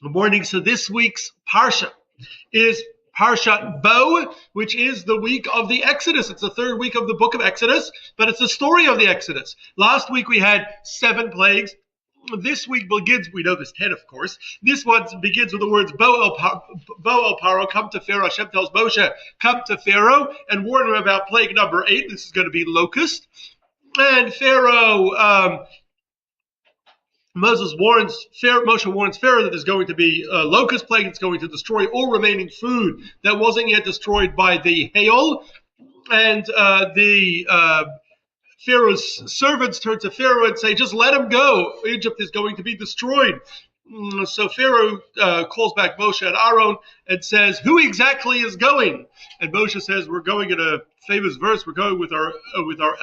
Good morning. So this week's Parsha is Parshat Bo, which is the week of the Exodus. It's the third week of the book of Exodus, but it's the story of the Exodus. Last week we had 7 plagues. This week begins, we know there's 10, of course. This one begins with the words, Bo el Paro, come to Pharaoh. Hashem tells Moshe, come to Pharaoh and warn him about plague number 8. This is going to be locust. And Pharaoh... Moshe warns Pharaoh that there's going to be a locust plague that's going to destroy all remaining food that wasn't yet destroyed by the hail. And Pharaoh's servants turn to Pharaoh and say, just let him go. Egypt is going to be destroyed. So Pharaoh calls back Moshe and Aaron and says, who exactly is going? And Moshe says, we're going in a famous verse, we're going with our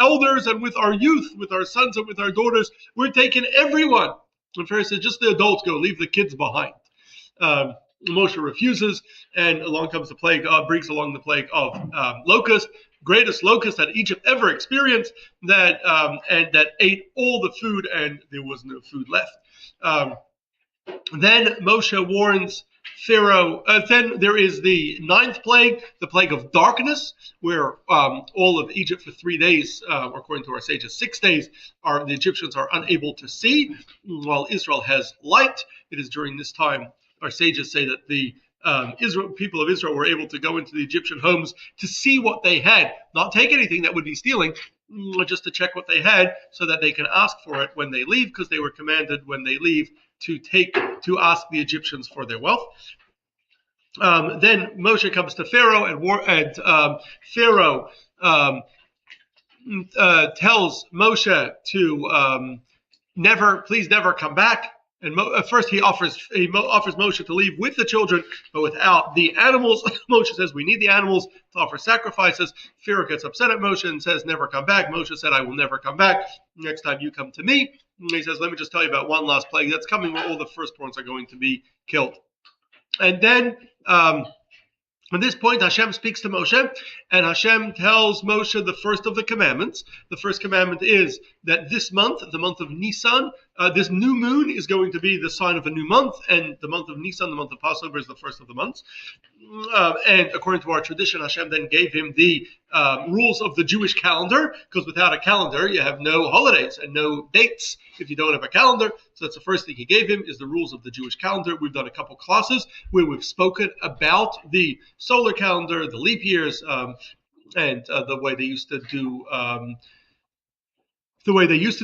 elders and with our youth, with our sons and with our daughters. We're taking everyone. And Pharaoh says, just the adults go, leave the kids behind. Moshe refuses, and along comes the plague, brings along the plague of locust, greatest locust that Egypt ever experienced, and that ate all the food, and there was no food left. Then Moshe warns Pharaoh. Then there is the 9th plague, the plague of darkness, where all of Egypt for 3 days, according to our sages, 6 days, the Egyptians are unable to see, while Israel has light. It is during this time, our sages say that the people of Israel were able to go into the Egyptian homes to see what they had, not take anything that would be stealing, just to check what they had, so that they can ask for it when they leave, because they were commanded when they leave to ask the Egyptians for their wealth. Then Moshe comes to Pharaoh, and Pharaoh tells Moshe to please never come back. And first he offers Moshe to leave with the children, but without the animals. Moshe says, we need the animals to offer sacrifices. Pharaoh gets upset at Moshe and says, never come back. Moshe said, I will never come back. Next time you come to me. And he says, let me just tell you about one last plague that's coming, where all the firstborns are going to be killed. And then at this point, Hashem speaks to Moshe, and Hashem tells Moshe the first of the commandments. The first commandment is that this month, the month of Nisan, this new moon is going to be the sign of a new month, and the month of Nisan, the month of Passover, is the first of the months. And according to our tradition, Hashem then gave him the rules of the Jewish calendar, because without a calendar, you have no holidays and no dates if you don't have a calendar. So that's the first thing he gave him, is the rules of the Jewish calendar. We've done a couple classes where we've spoken about the solar calendar, the leap years, and the way they used to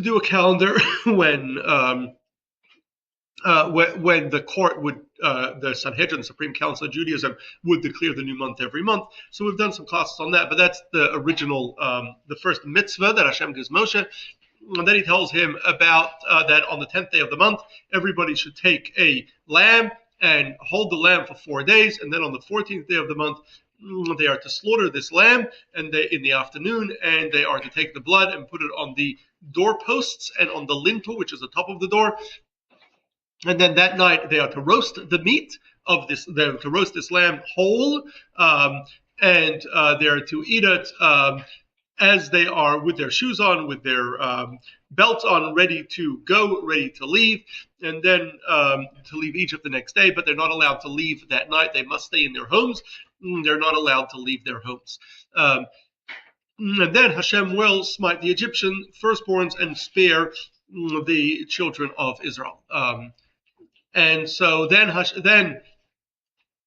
do a calendar when the court would, the Sanhedrin, the Supreme Council of Judaism, would declare the new month every month. So we've done some classes on that, but that's the original, the first mitzvah that Hashem gives Moshe. And then he tells him about that on the 10th day of the month, everybody should take a lamb and hold the lamb for 4 days. And then on the 14th day of the month, they are to slaughter this lamb in the afternoon, and they are to take the blood and put it on the doorposts and on the lintel, which is the top of the door. And then that night they are to roast the meat of this. They're to roast this lamb whole, and they're to eat it as they are, with their shoes on, with their belts on, ready to go, ready to leave, and then to leave Egypt the next day. But they're not allowed to leave that night. They must stay in their homes. They're not allowed to leave their homes. And then Hashem will smite the Egyptian firstborns and spare the children of Israel. And so then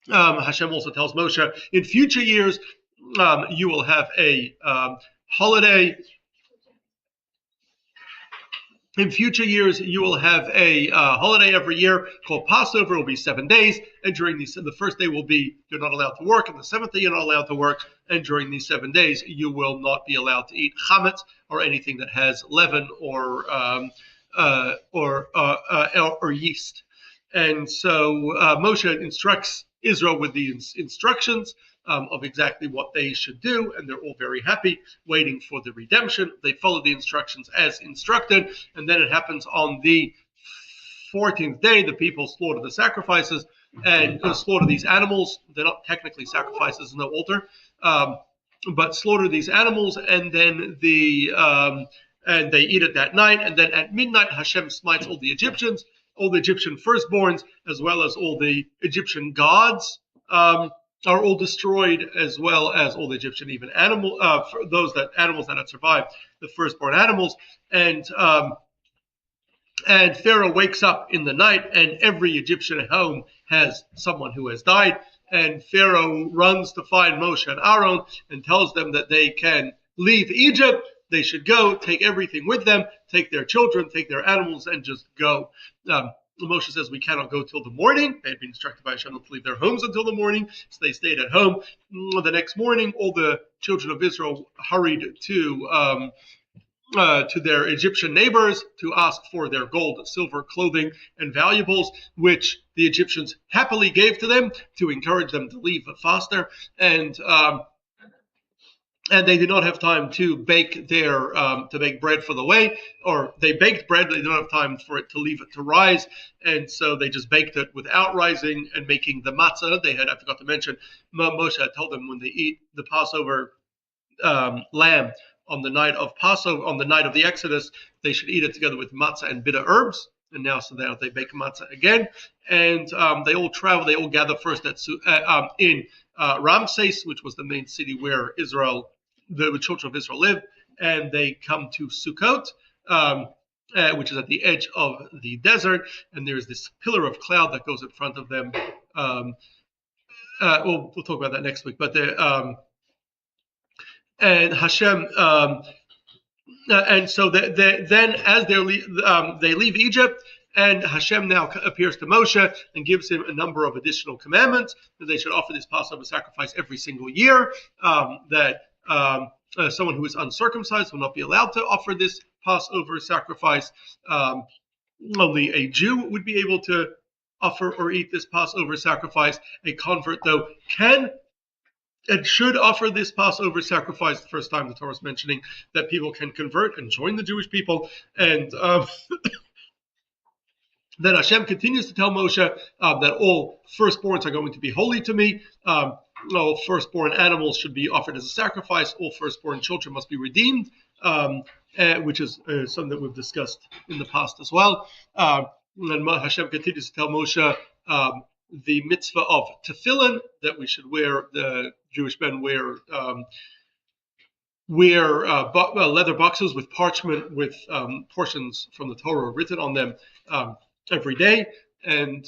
Hashem also tells Moshe, in future years, you will have a holiday. In future years, you will have a holiday every year called Passover. It will be 7 days, and during the first day will be, you're not allowed to work, and the 7th day you're not allowed to work, and during these 7 days you will not be allowed to eat chametz or anything that has leaven or yeast. And so Moshe instructs Israel with these instructions of exactly what they should do, and they're all very happy, waiting for the redemption. They follow the instructions as instructed, and then it happens on the 14th day, the people slaughter the sacrifices and slaughter these animals. They're not technically sacrifices, no altar, but slaughter these animals, and then and they eat it that night, and then at midnight Hashem smites all the Egyptians, all the Egyptian firstborns, as well as all the Egyptian gods, are all destroyed, as well as all the Egyptian even animals that had survived, the firstborn animals, and Pharaoh wakes up in the night, and every Egyptian home has someone who has died. And Pharaoh runs to find Moshe and Aaron and tells them that they can leave Egypt. They should go, take everything with them, take their children, take their animals, and just go. Moshe says, we cannot go till the morning. They had been instructed by Hashem not to leave their homes until the morning, so they stayed at home. The next morning, all the children of Israel hurried to their Egyptian neighbors to ask for their gold, silver, clothing, and valuables, which the Egyptians happily gave to them to encourage them to leave faster. And they did not have time to bake bread for the way, or they baked bread, they did not have time for it to leave it to rise, and so they just baked it without rising and making the matzah. I forgot to mention, Moshe had told them when they eat the Passover lamb on the night of Passover, on the night of the Exodus, they should eat it together with matzah and bitter herbs. And now, so now they bake matzah again, and they all travel. They all gather first in Ramses, which was the main city where the children of Israel lived, and they come to Sukkot, which is at the edge of the desert, and there's this pillar of cloud that goes in front of them. We'll talk about that next week, but and Hashem, and so then as they leave Egypt, and Hashem now appears to Moshe and gives him a number of additional commandments that they should offer this Passover sacrifice every single year. That someone who is uncircumcised will not be allowed to offer this Passover sacrifice. Only a Jew would be able to offer or eat this Passover sacrifice. A convert, though, can and should offer this Passover sacrifice. The first time the Torah is mentioning that people can convert and join the Jewish people. And then Hashem continues to tell Moshe that all firstborns are going to be holy to me. All firstborn animals should be offered as a sacrifice. All firstborn children must be redeemed, which is something that we've discussed in the past as well. And then Hashem continues to tell Moshe the mitzvah of tefillin, that we should wear, the Jewish men wear leather boxes with parchment with portions from the Torah written on them every day, and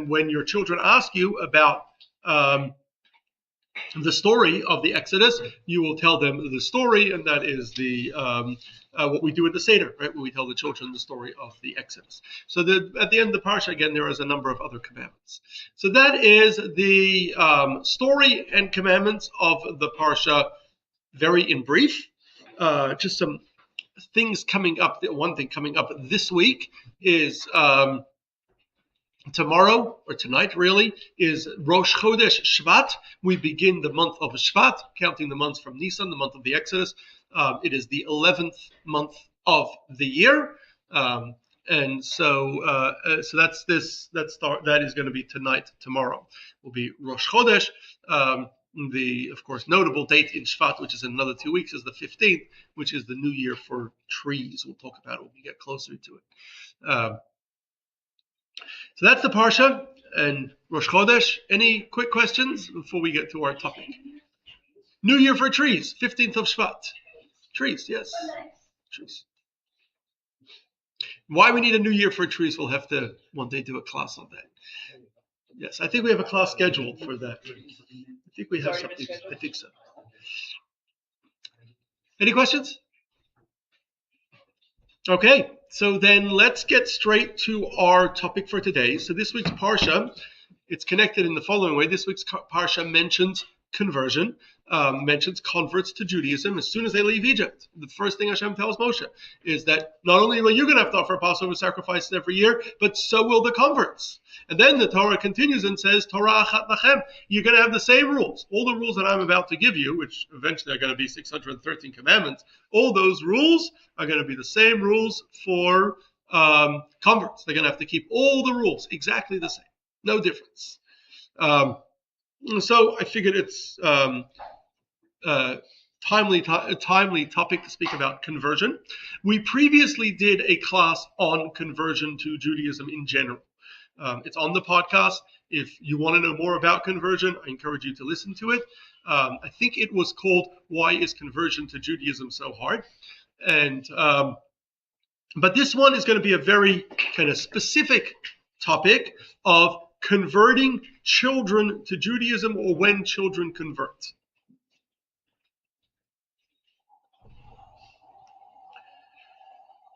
when your children ask you about the story of the Exodus, you will tell them the story, and that is what we do at the Seder, right? Where we tell the children the story of the Exodus. So at the end of the parsha, again, there is a number of other commandments. So that is the story and commandments of the parsha, very in brief. Just some things coming up. One thing coming up this week is tomorrow, or tonight really, is Rosh Chodesh Shvat. We begin the month of Shvat, counting the months from Nisan, the month of the Exodus. It is the 11th month of the year. And so that's this. That is going to be tonight. Tomorrow will be Rosh Chodesh. The, of course, notable date in Shvat, which is in another 2 weeks, is the 15th, which is the new year for trees. We'll talk about it when we get closer to it. So that's the Parsha and Rosh Chodesh. Any quick questions before we get to our topic? New Year for trees, 15th of Shvat. Trees, yes. Trees. Why we need a New Year for trees, we'll have to one day do a class on that. Yes, I think we have a class scheduled for that. I think we have something. I think so. Any questions? Okay, so then let's get straight to our topic for today. So this week's Parsha, it's connected in the following way. This week's Parsha mentions conversion, mentions converts to Judaism as soon as they leave Egypt. The first thing Hashem tells Moshe is that not only are you going to have to offer Passover sacrifices every year, but so will the converts. And then the Torah continues and says, Torah achat lachem, you're going to have the same rules. All the rules that I'm about to give you, which eventually are going to be 613 commandments, all those rules are going to be the same rules for converts. They're going to have to keep all the rules exactly the same. No difference. So I figured it's timely topic to speak about conversion. We previously did a class on conversion to Judaism in general. It's on the podcast. If you want to know more about conversion, I encourage you to listen to it. I think it was called "Why is Conversion to Judaism So Hard?" But this one is going to be a very kind of specific topic of converting children to Judaism, or when children convert.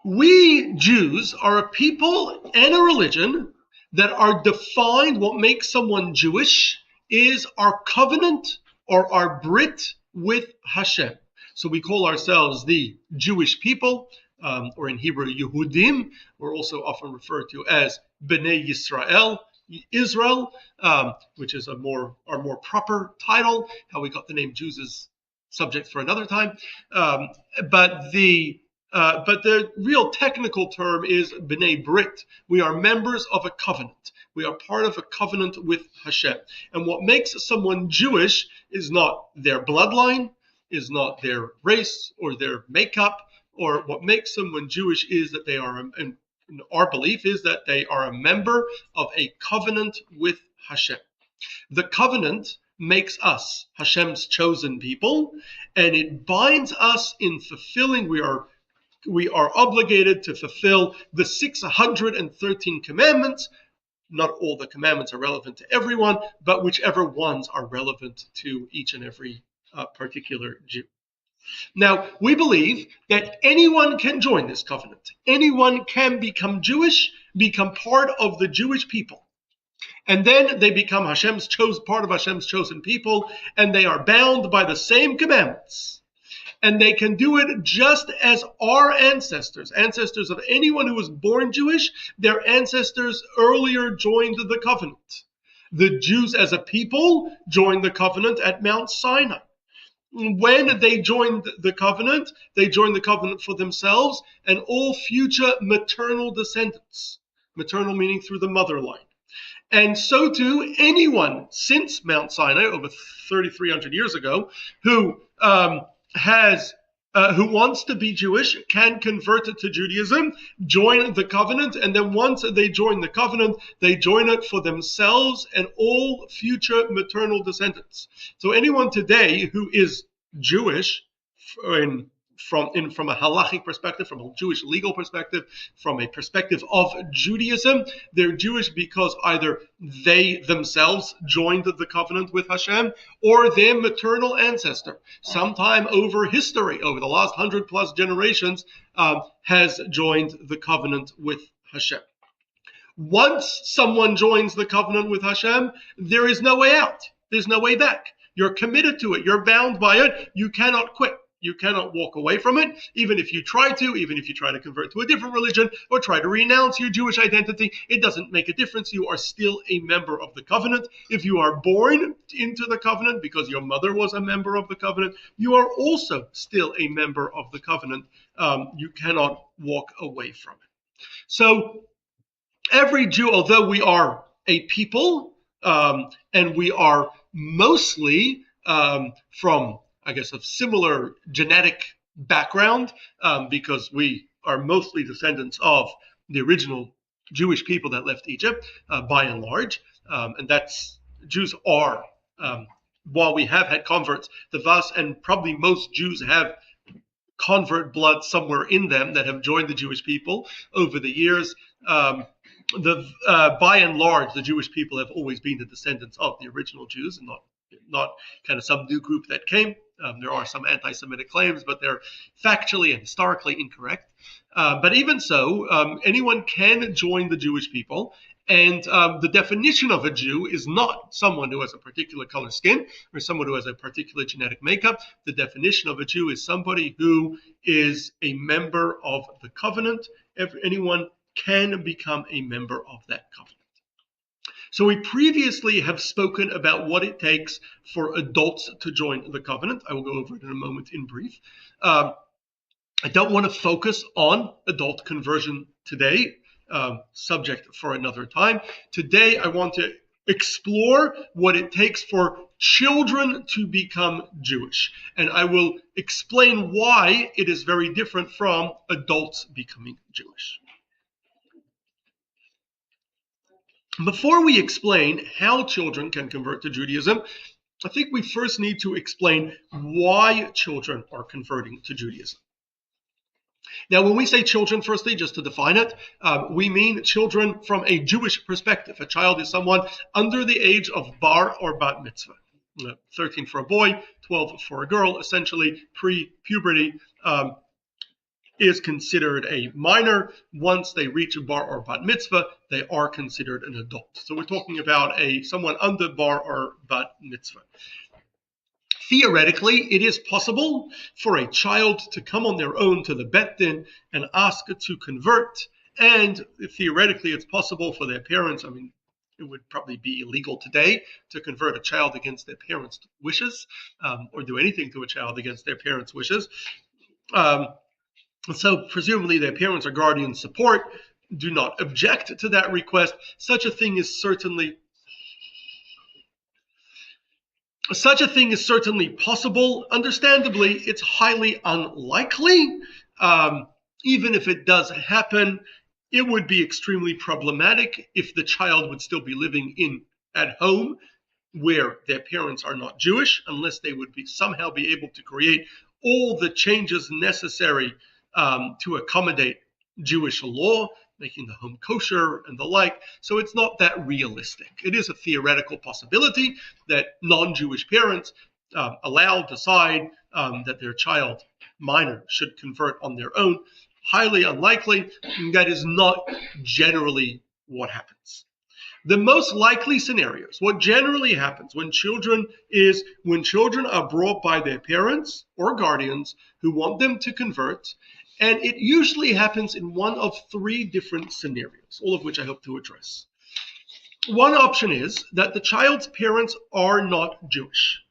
We Jews are a people and a religion that are defined. What makes someone Jewish is our covenant or our brit with Hashem. So we call ourselves the Jewish people, or in Hebrew, Yehudim. We're also often referred to as Bnei Yisrael, Israel, which is our more proper title. How we got the name Jews is subject for another time. But the real technical term is B'nai Brit. We are members of a covenant. We are part of a covenant with Hashem. And what makes someone Jewish is not their bloodline, is not their race or their makeup, or what makes someone Jewish is that they are, and our belief is that they are a member of a covenant with Hashem. The covenant makes us Hashem's chosen people, and it binds us in fulfilling. We are obligated to fulfill the 613 commandments. Not all the commandments are relevant to everyone, but whichever ones are relevant to each and every particular Jew. Now, we believe that anyone can join this covenant. Anyone can become Jewish, become part of the Jewish people. And then they become part of Hashem's chosen people, and they are bound by the same commandments. And they can do it just as our ancestors of anyone who was born Jewish, their ancestors earlier joined the covenant. The Jews as a people joined the covenant at Mount Sinai. When they joined the covenant for themselves and all future maternal descendants. Maternal meaning through the mother line. And so too, anyone since Mount Sinai, over 3,300 years ago, who wants to be Jewish can convert to Judaism, join the covenant, and then once they join the covenant, they join it for themselves and all future maternal descendants. So anyone today who is Jewish from a halachic perspective, from a Jewish legal perspective, from a perspective of Judaism, they're Jewish because either they themselves joined the covenant with Hashem, or their maternal ancestor, sometime over history, over the last 100 plus generations, has joined the covenant with Hashem. Once someone joins the covenant with Hashem, there is no way out. There's no way back. You're committed to it. You're bound by it. You cannot quit. You cannot walk away from it, even if you try to convert to a different religion or try to renounce your Jewish identity. It doesn't make a difference. You are still a member of the covenant. If you are born into the covenant because your mother was a member of the covenant, you are also still a member of the covenant. You cannot walk away from it. So every Jew, although we are a people, and we are mostly from, I guess, of similar genetic background, because we are mostly descendants of the original Jewish people that left Egypt, by and large. And Jews are, while we have had converts, the vast and probably most Jews have convert blood somewhere in them that have joined the Jewish people over the years. By and large, the Jewish people have always been the descendants of the original Jews, and not kind of some new group that came. There are some anti-Semitic claims, but they're factually and historically incorrect. But even so, anyone can join the Jewish people. And the definition of a Jew is not someone who has a particular color skin or someone who has a particular genetic makeup. The definition of a Jew is somebody who is a member of the covenant. Anyone can become a member of that covenant. So we previously have spoken about what it takes for adults to join the covenant. I will go over it in a moment in brief. I don't want to focus on adult conversion today, subject for another time. Today, I want to explore what it takes for children to become Jewish. And I will explain why it is very different from adults becoming Jewish. Before we explain how children can convert to Judaism, I think we first need to explain why children are converting to Judaism. Now, when we say children, firstly, just to define it, we mean children from a Jewish perspective. A child is someone under the age of bar or bat mitzvah. 13 for a boy, 12 for a girl, essentially pre-puberty is considered a minor. Once they reach a bar or bat mitzvah, they are considered an adult. So we're talking about someone under bar or bat mitzvah. Theoretically, it is possible for a child to come on their own to the Bet Din and ask to convert. And theoretically, it's possible for their parents. I mean, it would probably be illegal today to convert a child against their parents' wishes, or do anything to a child against their parents' wishes. So presumably their parents or guardian support do not object to that request. Such a thing is certainly possible. Understandably, it's highly unlikely. Even if it does happen, it would be extremely problematic if the child would still be living at home where their parents are not Jewish, unless they would somehow be able to create all the changes necessary to accommodate Jewish law, making the home kosher and the like. So it's not that realistic. It is a theoretical possibility that non-Jewish parents decide that their child minor should convert on their own. Highly unlikely. That is not generally what happens. The most likely scenarios, what generally happens when children are brought by their parents or guardians who want them to convert, and it usually happens in one of three different scenarios, all of which I hope to address. One option is that the child's parents are not Jewish.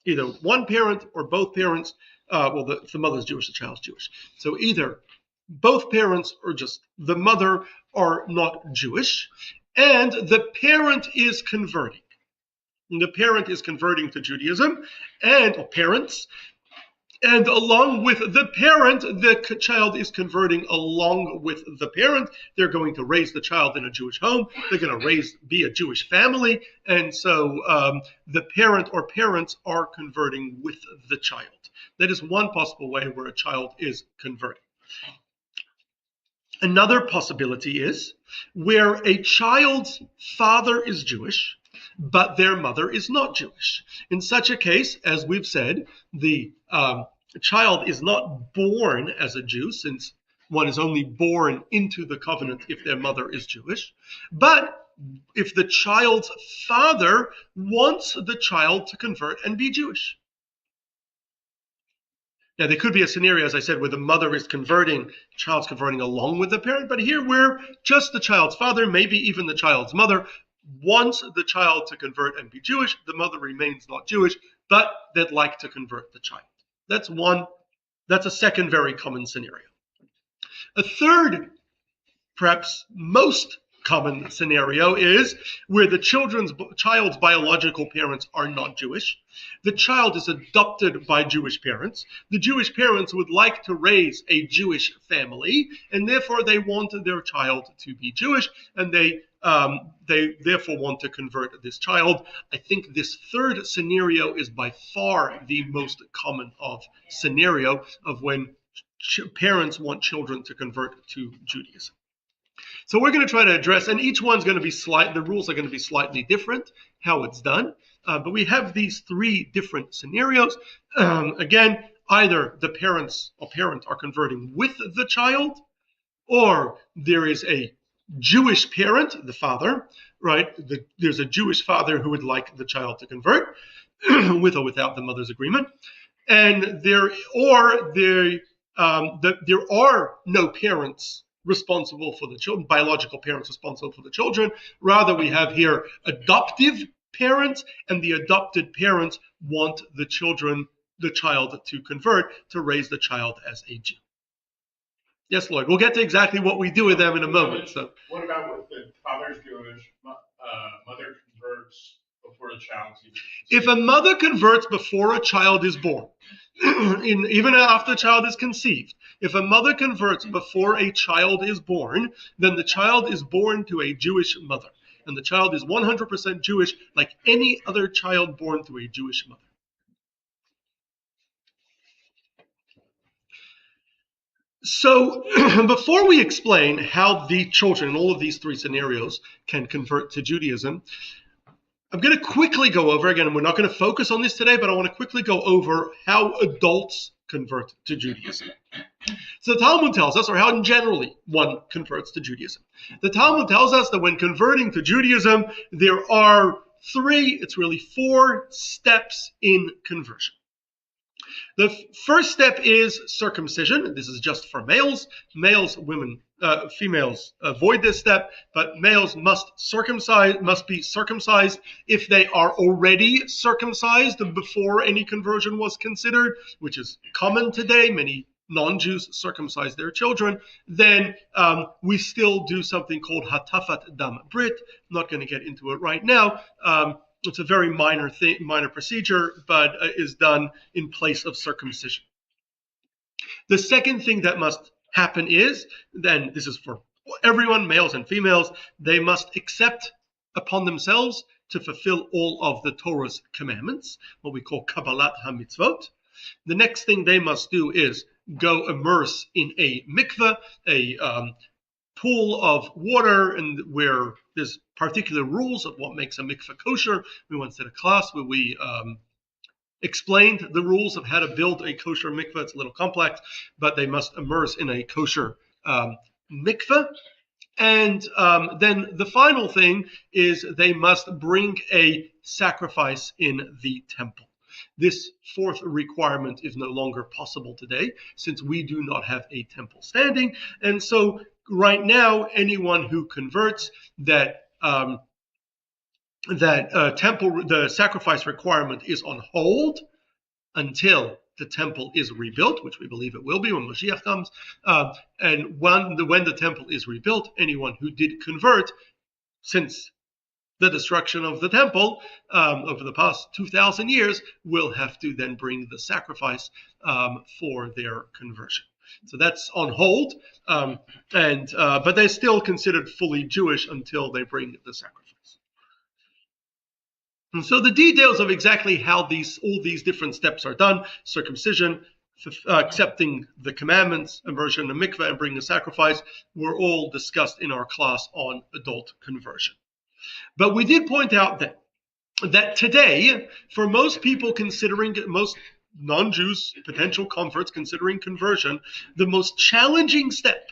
Either one parent or both parents, if the mother's Jewish, the child's Jewish. So either both parents or just the mother are not Jewish, and the parent is converting. The parent is converting to Judaism, or parents, and along with the parent, the child is converting along with the parent. They're going to raise the child in a Jewish home. They're going to be a Jewish family. And so the parent or parents are converting with the child. That is one possible way where a child is converting. Another possibility is where a child's father is Jewish, but their mother is not Jewish. In such a case, as we've said, the child is not born as a Jew, since one is only born into the covenant if their mother is Jewish. But if the child's father wants the child to convert and be Jewish. Now, there could be a scenario, as I said, where the mother is converting, the child's converting along with the parent, but here where just the child's father, maybe even the child's mother, wants the child to convert and be Jewish. The mother remains not Jewish, but they'd like to convert the child. That's a second very common scenario. A third, perhaps most common scenario, is where the child's biological parents are not Jewish. The child is adopted by Jewish parents. The Jewish parents would like to raise a Jewish family, and therefore they want their child to be Jewish, and they therefore want to convert this child. I think this third scenario is by far the most common scenario of when parents want children to convert to Judaism. So we're going to try to address, and each one's going to be the rules are going to be slightly different, how it's done. But we have these three different scenarios. Again, either the parent are converting with the child, or there is a Jewish parent, the father, right? There's a Jewish father who would like the child to convert, with or without the mother's agreement. And there are no parents responsible for the children, biological parents responsible for the children. Rather, we have here adoptive parents, and the adopted parents want the child to convert, to raise the child as a Jew. Yes, Lord. We'll get to exactly what we do with them in a moment. So, what about with the father's Jewish, mother child? If a mother converts before a child is born, even after a child is conceived, if a mother converts before a child is born, then the child is born to a Jewish mother. And the child is 100% Jewish, like any other child born to a Jewish mother. So before we explain how the children in all of these three scenarios can convert to Judaism, I'm going to quickly go over, again, we're not going to focus on this today, but I want to quickly go over how adults convert to Judaism. So the Talmud tells us, or how generally one converts to Judaism. The Talmud tells us that when converting to Judaism, there are four steps in conversion. The first step is circumcision. This is just for males. Females avoid this step, but males must be circumcised if they are already circumcised before any conversion was considered, which is common today. Many non-Jews circumcise their children. Then we still do something called hatafat dam brit. I'm not going to get into it right now. It's a very minor procedure, but is done in place of circumcision. The second thing that must happen is, then this is for everyone, males and females, they must accept upon themselves to fulfill all of the Torah's commandments, what we call Kabbalat HaMitzvot. The next thing they must do is go immerse in a mikveh, a pool of water, and where there's particular rules of what makes a mikveh kosher. We once did a class where we explained the rules of how to build a kosher mikveh. It's a little complex, but they must immerse in a kosher mikveh. And then the final thing is they must bring a sacrifice in the temple. This fourth requirement is no longer possible today since we do not have a temple standing. And so right now, anyone who converts, the sacrifice requirement is on hold until the temple is rebuilt, which we believe it will be when Mashiach comes. And when the temple is rebuilt, anyone who did convert since the destruction of the temple over the past 2,000 years will have to then bring the sacrifice for their conversion. So that's on hold, but they're still considered fully Jewish until they bring the sacrifice. And so the details of exactly how all these different steps are done, circumcision, accepting the commandments, immersion in the mikveh, and bringing the sacrifice, were all discussed in our class on adult conversion. But we did point out that today, for most people most non-Jews, potential converts considering conversion, the most challenging step,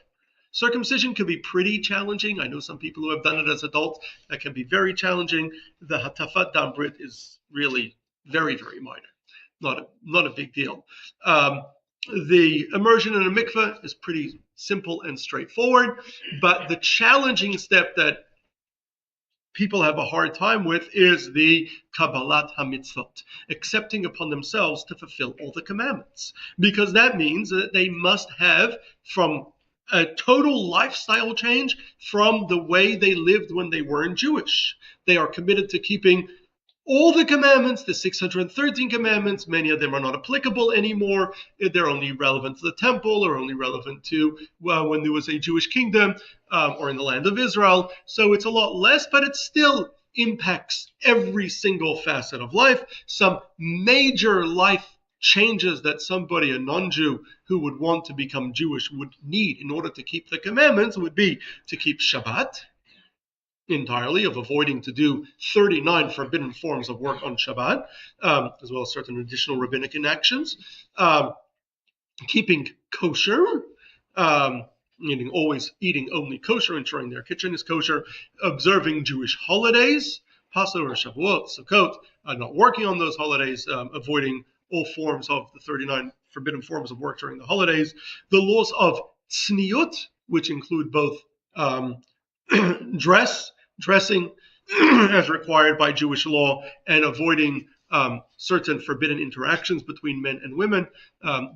circumcision can be pretty challenging. I know some people who have done it as adults. That can be very challenging. The hatafat dam brit is really very, very minor. Not a big deal. The immersion in a mikveh is pretty simple and straightforward. But the challenging step that people have a hard time with is the Kabbalat HaMitzvot, accepting upon themselves to fulfill all the commandments. Because that means that they must have from a total lifestyle change from the way they lived when they weren't Jewish. They are committed to keeping all the commandments, the 613 commandments. Many of them are not applicable anymore. They're only relevant to the temple, or only relevant to when there was a Jewish kingdom or in the land of Israel. So it's a lot less, but it still impacts every single facet of life. Some major life changes that somebody, a non-Jew who would want to become Jewish, would need in order to keep the commandments would be to keep Shabbat entirely, of avoiding to do 39 forbidden forms of work on Shabbat, as well as certain additional rabbinic inactions, keeping kosher, meaning always eating only kosher, ensuring their kitchen is kosher, observing Jewish holidays, Passover, Shavuot, Sukkot, not working on those holidays, avoiding all forms of the 39 forbidden forms of work during the holidays, the laws of tzniut, which include both dressing as required by Jewish law, and avoiding certain forbidden interactions between men and women.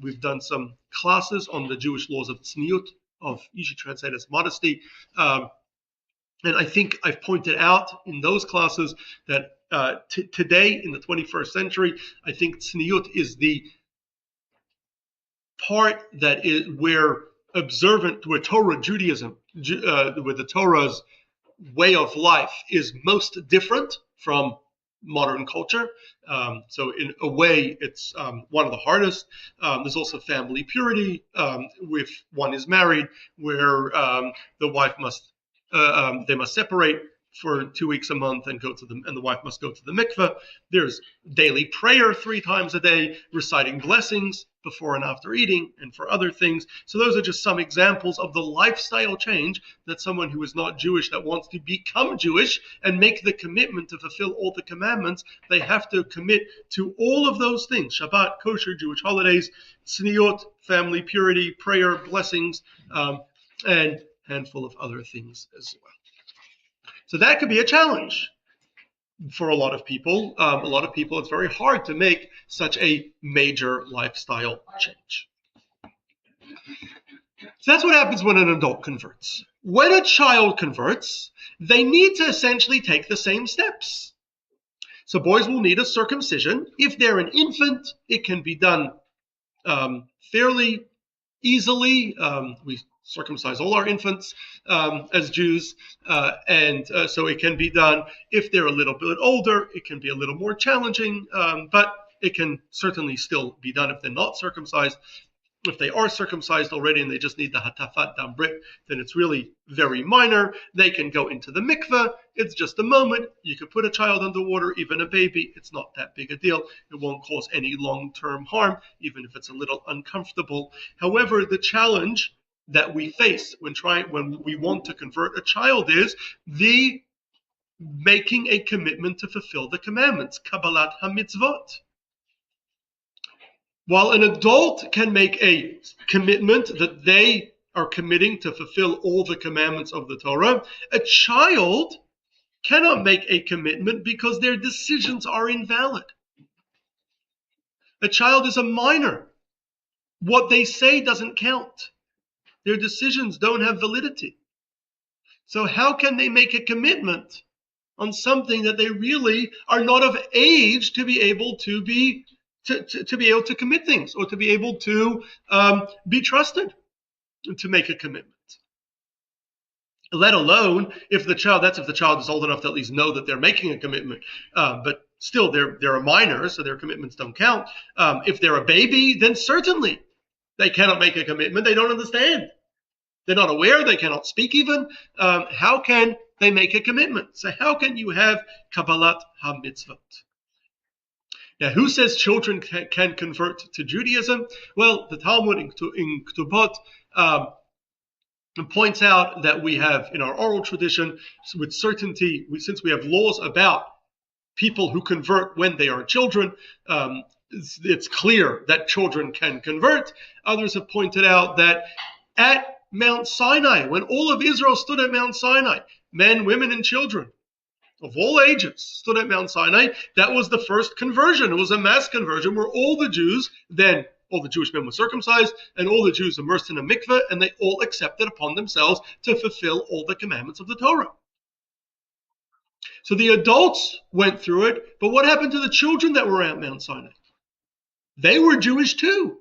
We've done some classes on the Jewish laws of tzniut, of usually translated as modesty, And I think I've pointed out in those classes that today, in the 21st century, I think tzniut is the part that is where Torah Judaism, where the Torah's way of life is most different from modern culture. So in a way, it's one of the hardest. There's also family purity. If one is married, where the wife must they must separate for 2 weeks a month and the wife must go to the mikveh. There's daily prayer 3 times a day, reciting blessings before and after eating, and for other things. So those are just some examples of the lifestyle change that someone who is not Jewish, that wants to become Jewish and make the commitment to fulfill all the commandments, they have to commit to all of those things: Shabbat, kosher, Jewish holidays, tzniut, family purity, prayer, blessings, and a handful of other things as well. So that could be a challenge for a lot of people. It's very hard to make such a major lifestyle change. So that's what happens when an adult converts. When a child converts, they need to essentially take the same steps. So boys will need a circumcision. If they're an infant, it can be done fairly easily. We circumcise all our infants as Jews, and so it can be done. If they're a little bit older, it can be a little more challenging, but it can certainly still be done if they're not circumcised. If they are circumcised already and they just need the hatafat dam brit, then it's really very minor. They can go into the mikveh. It's just a moment. You can put a child underwater, even a baby. It's not that big a deal. It won't cause any long-term harm, even if it's a little uncomfortable. However, the challenge that we face when we want to convert a child is the making a commitment to fulfill the commandments, Kabbalat HaMitzvot. While an adult can make a commitment that they are committing to fulfill all the commandments of the Torah, a child cannot make a commitment because their decisions are invalid. A child is a minor. What they say doesn't count. Their decisions don't have validity. So how can they make a commitment on something that they really are not of age to be able to commit things, or to be able to be trusted to make a commitment? Let alone if the child is old enough to at least know that they're making a commitment. But still, they're a minor, so their commitments don't count. If they're a baby, then certainly they cannot make a commitment. They don't understand. They're not aware. They cannot speak even. How can they make a commitment? So how can you have Kabbalat HaMitzvot? Now, who says children can convert to Judaism? Well, the Talmud in Ketubot points out that we have in our oral tradition, with certainty, since we have laws about people who convert when they are children, it's clear that children can convert. Others have pointed out that at Mount Sinai, when all of Israel stood at Mount Sinai, men, women, and children of all ages stood at Mount Sinai, that was the first conversion. It was a mass conversion where all the Jewish men were circumcised, and all the Jews immersed in a mikveh, and they all accepted upon themselves to fulfill all the commandments of the Torah. So the adults went through it, but what happened to the children that were at Mount Sinai? They were Jewish too.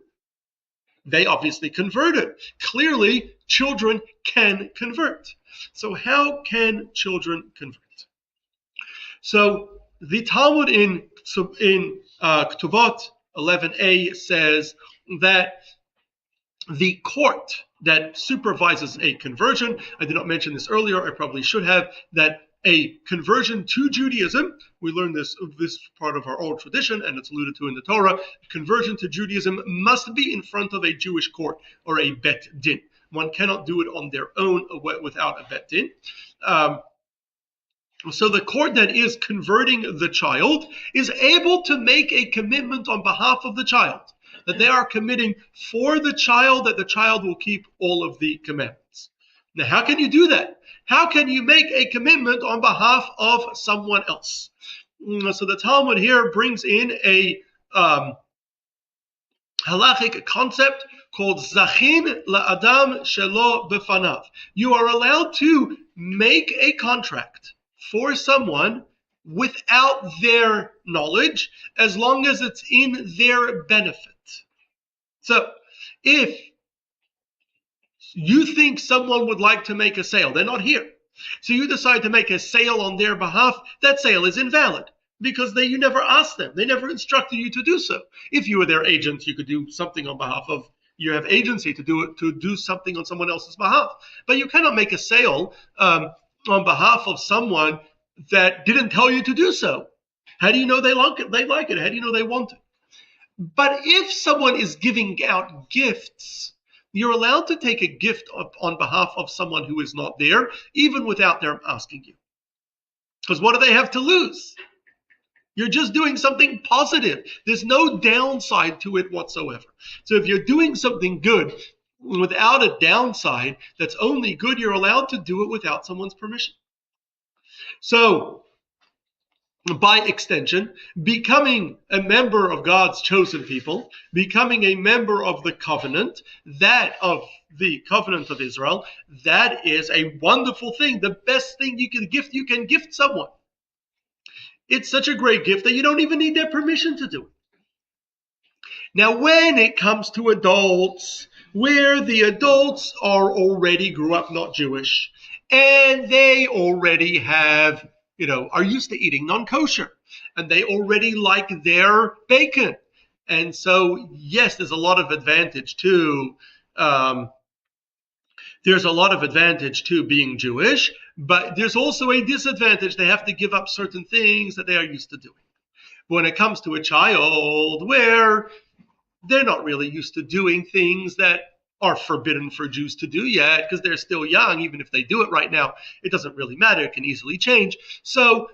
They obviously converted. Clearly, children can convert. So how can children convert? So the Talmud in Ketubot 11a says that the court that supervises a conversion, I did not mention this earlier, I probably should have, that a conversion to Judaism, we learned this part of our old tradition, and it's alluded to in the Torah, conversion to Judaism must be in front of a Jewish court or a bet din. One cannot do it on their own without a bet din. So the court that is converting the child is able to make a commitment on behalf of the child, that they are committing for the child, that the child will keep all of the commandments. Now, how can you do that? How can you make a commitment on behalf of someone else? So the Talmud here brings in a halachic concept called zachin la'adam shelo befanav. You are allowed to make a contract for someone without their knowledge, as long as it's in their benefit. So if you think someone would like to make a sale, they're not here, so you decide to make a sale on their behalf, that sale is invalid because you never asked them. They never instructed you to do so. If you were their agent, you could do something on behalf of, you have agency to do something on someone else's behalf. But you cannot make a sale on behalf of someone that didn't tell you to do so. How do you know they like it? How do you know they want it? But if someone is giving out gifts, you're allowed to take a gift on behalf of someone who is not there, even without them asking you. Because what do they have to lose? You're just doing something positive. There's no downside to it whatsoever. So if you're doing something good without a downside that's only good, you're allowed to do it without someone's permission. So, by extension, becoming a member of God's chosen people, becoming a member of the covenant, that of the covenant of Israel, that is a wonderful thing. The best thing you can gift someone. It's such a great gift that you don't even need their permission to do it. Now, when it comes to adults, where the adults grew up not Jewish, and they already have, are used to eating non-kosher, and they already like their bacon. And so, yes, there's a lot of advantage to being Jewish, but there's also a disadvantage. They have to give up certain things that they are used to doing. When it comes to a child where they're not really used to doing things that are forbidden for Jews to do yet, because they're still young. Even if they do it right now, it doesn't really matter. It can easily change. So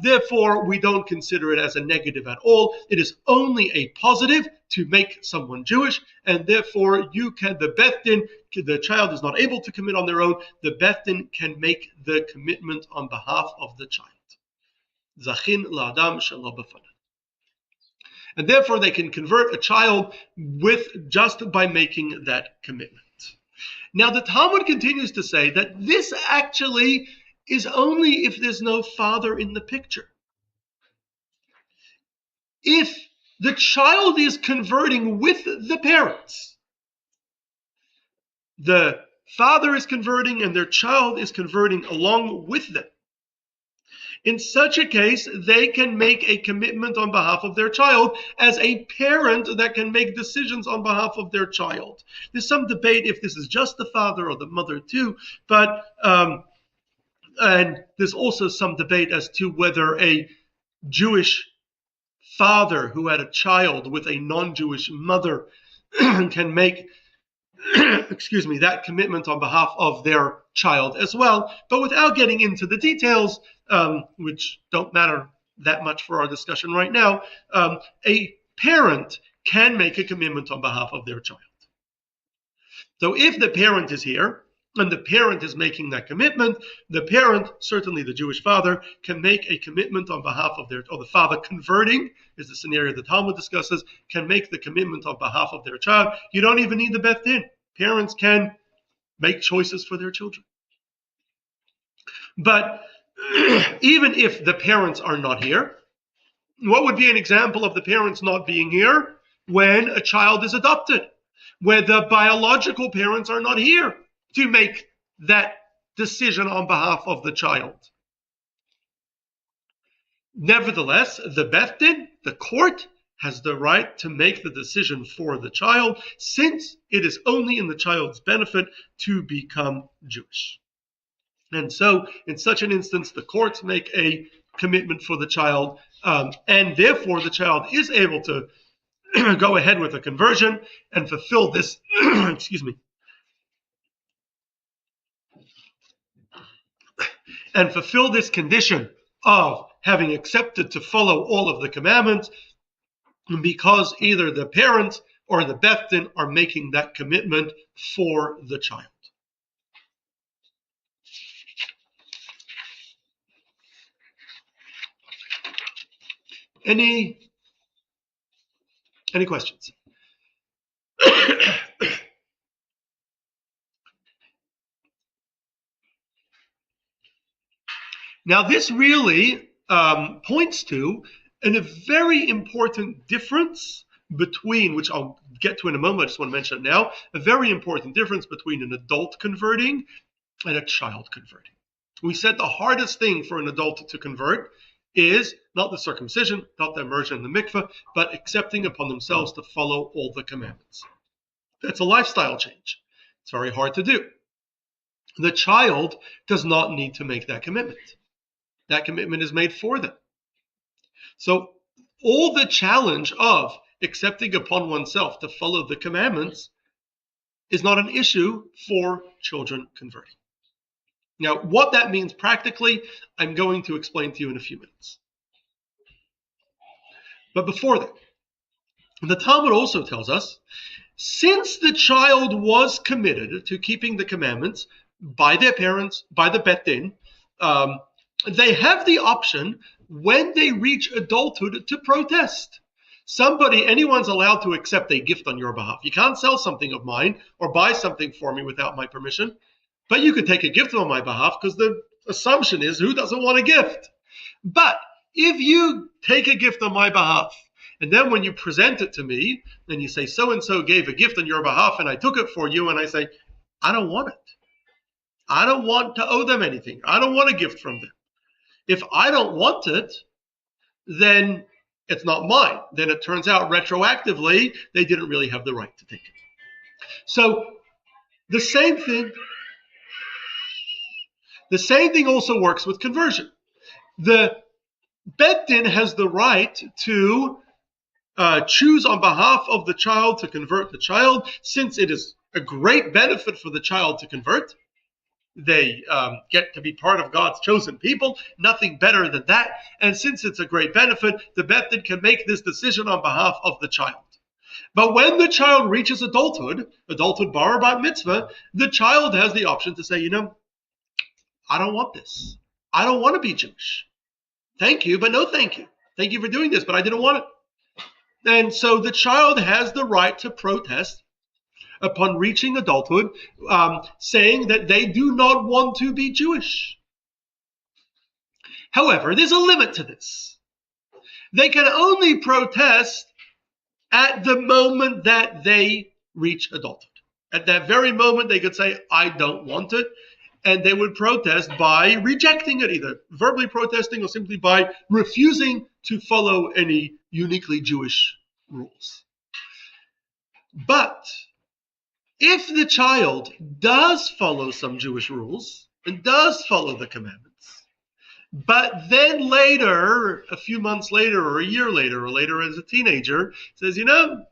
therefore, we don't consider it as a negative at all. It is only a positive to make someone Jewish, and therefore the Beth Din, the child is not able to commit on their own. The Beth Din can make the commitment on behalf of the child. Zachin la'adam shelo b'fanav. And therefore, they can convert a child just by making that commitment. Now, the Talmud continues to say that this actually is only if there's no father in the picture. If the child is converting with the parents, the father is converting and their child is converting along with them. In such a case, they can make a commitment on behalf of their child as a parent that can make decisions on behalf of their child. There's some debate if this is just the father or the mother too, but and there's also some debate as to whether a Jewish father who had a child with a non-Jewish mother can make that commitment on behalf of their child as well. But without getting into the details, which don't matter that much for our discussion right now, a parent can make a commitment on behalf of their child. So if the parent is here and the parent is making that commitment, the parent, certainly the Jewish father, can make a commitment on behalf of the father converting, is the scenario the Talmud discusses, can make the commitment on behalf of their child. You don't even need the Beth Din. Parents can make choices for their children. But even if the parents are not here, what would be an example of the parents not being here? When a child is adopted, where the biological parents are not here to make that decision on behalf of the child. Nevertheless, the Beth Din, the court, has the right to make the decision for the child, since it is only in the child's benefit to become Jewish. And so, in such an instance, the courts make a commitment for the child, and therefore the child is able to go ahead with a conversion and fulfill this, and fulfill this condition of having accepted to follow all of the commandments, because either the parent or the Beth Din are making that commitment for the child. Any questions? Now, this really points to a very important difference between, which I'll get to in a moment, I just want to mention it now, a very important difference between an adult converting and a child converting. We said the hardest thing for an adult to convert is not the circumcision, not the immersion in the mikveh, but accepting upon themselves to follow all the commandments. That's a lifestyle change. It's very hard to do. The child does not need to make that commitment. That commitment is made for them. So all the challenge of accepting upon oneself to follow the commandments is not an issue for children converting. Now, what that means practically, I'm going to explain to you in a few minutes. But before that, the Talmud also tells us, since the child was committed to keeping the commandments by their parents, by the Bet Din, they have the option when they reach adulthood to protest. Anyone's allowed to accept a gift on your behalf. You can't sell something of mine or buy something for me without my permission, but you could take a gift on my behalf because the assumption is who doesn't want a gift? But if you take a gift on my behalf, and then when you present it to me, and you say, so-and-so gave a gift on your behalf, and I took it for you, and I say, I don't want it. I don't want to owe them anything. I don't want a gift from them. If I don't want it, then it's not mine. Then it turns out retroactively, they didn't really have the right to take it. So the same thing also works with conversion. The Bet Din has the right to choose on behalf of the child to convert the child, since it is a great benefit for the child to convert. They get to be part of God's chosen people, nothing better than that. And since it's a great benefit, the Bet Din can make this decision on behalf of the child. But when the child reaches adulthood bar or bat mitzvah, the child has the option to say, I don't want this. I don't want to be Jewish. Thank you, but no thank you. Thank you for doing this, but I didn't want it. And so the child has the right to protest upon reaching adulthood, saying that they do not want to be Jewish. However, there's a limit to this. They can only protest at the moment that they reach adulthood. At that very moment, they could say, I don't want it. And they would protest by rejecting it, either verbally protesting or simply by refusing to follow any uniquely Jewish rules. But if the child does follow some Jewish rules and does follow the commandments, but then later, a few months later or a year later or later as a teenager, says,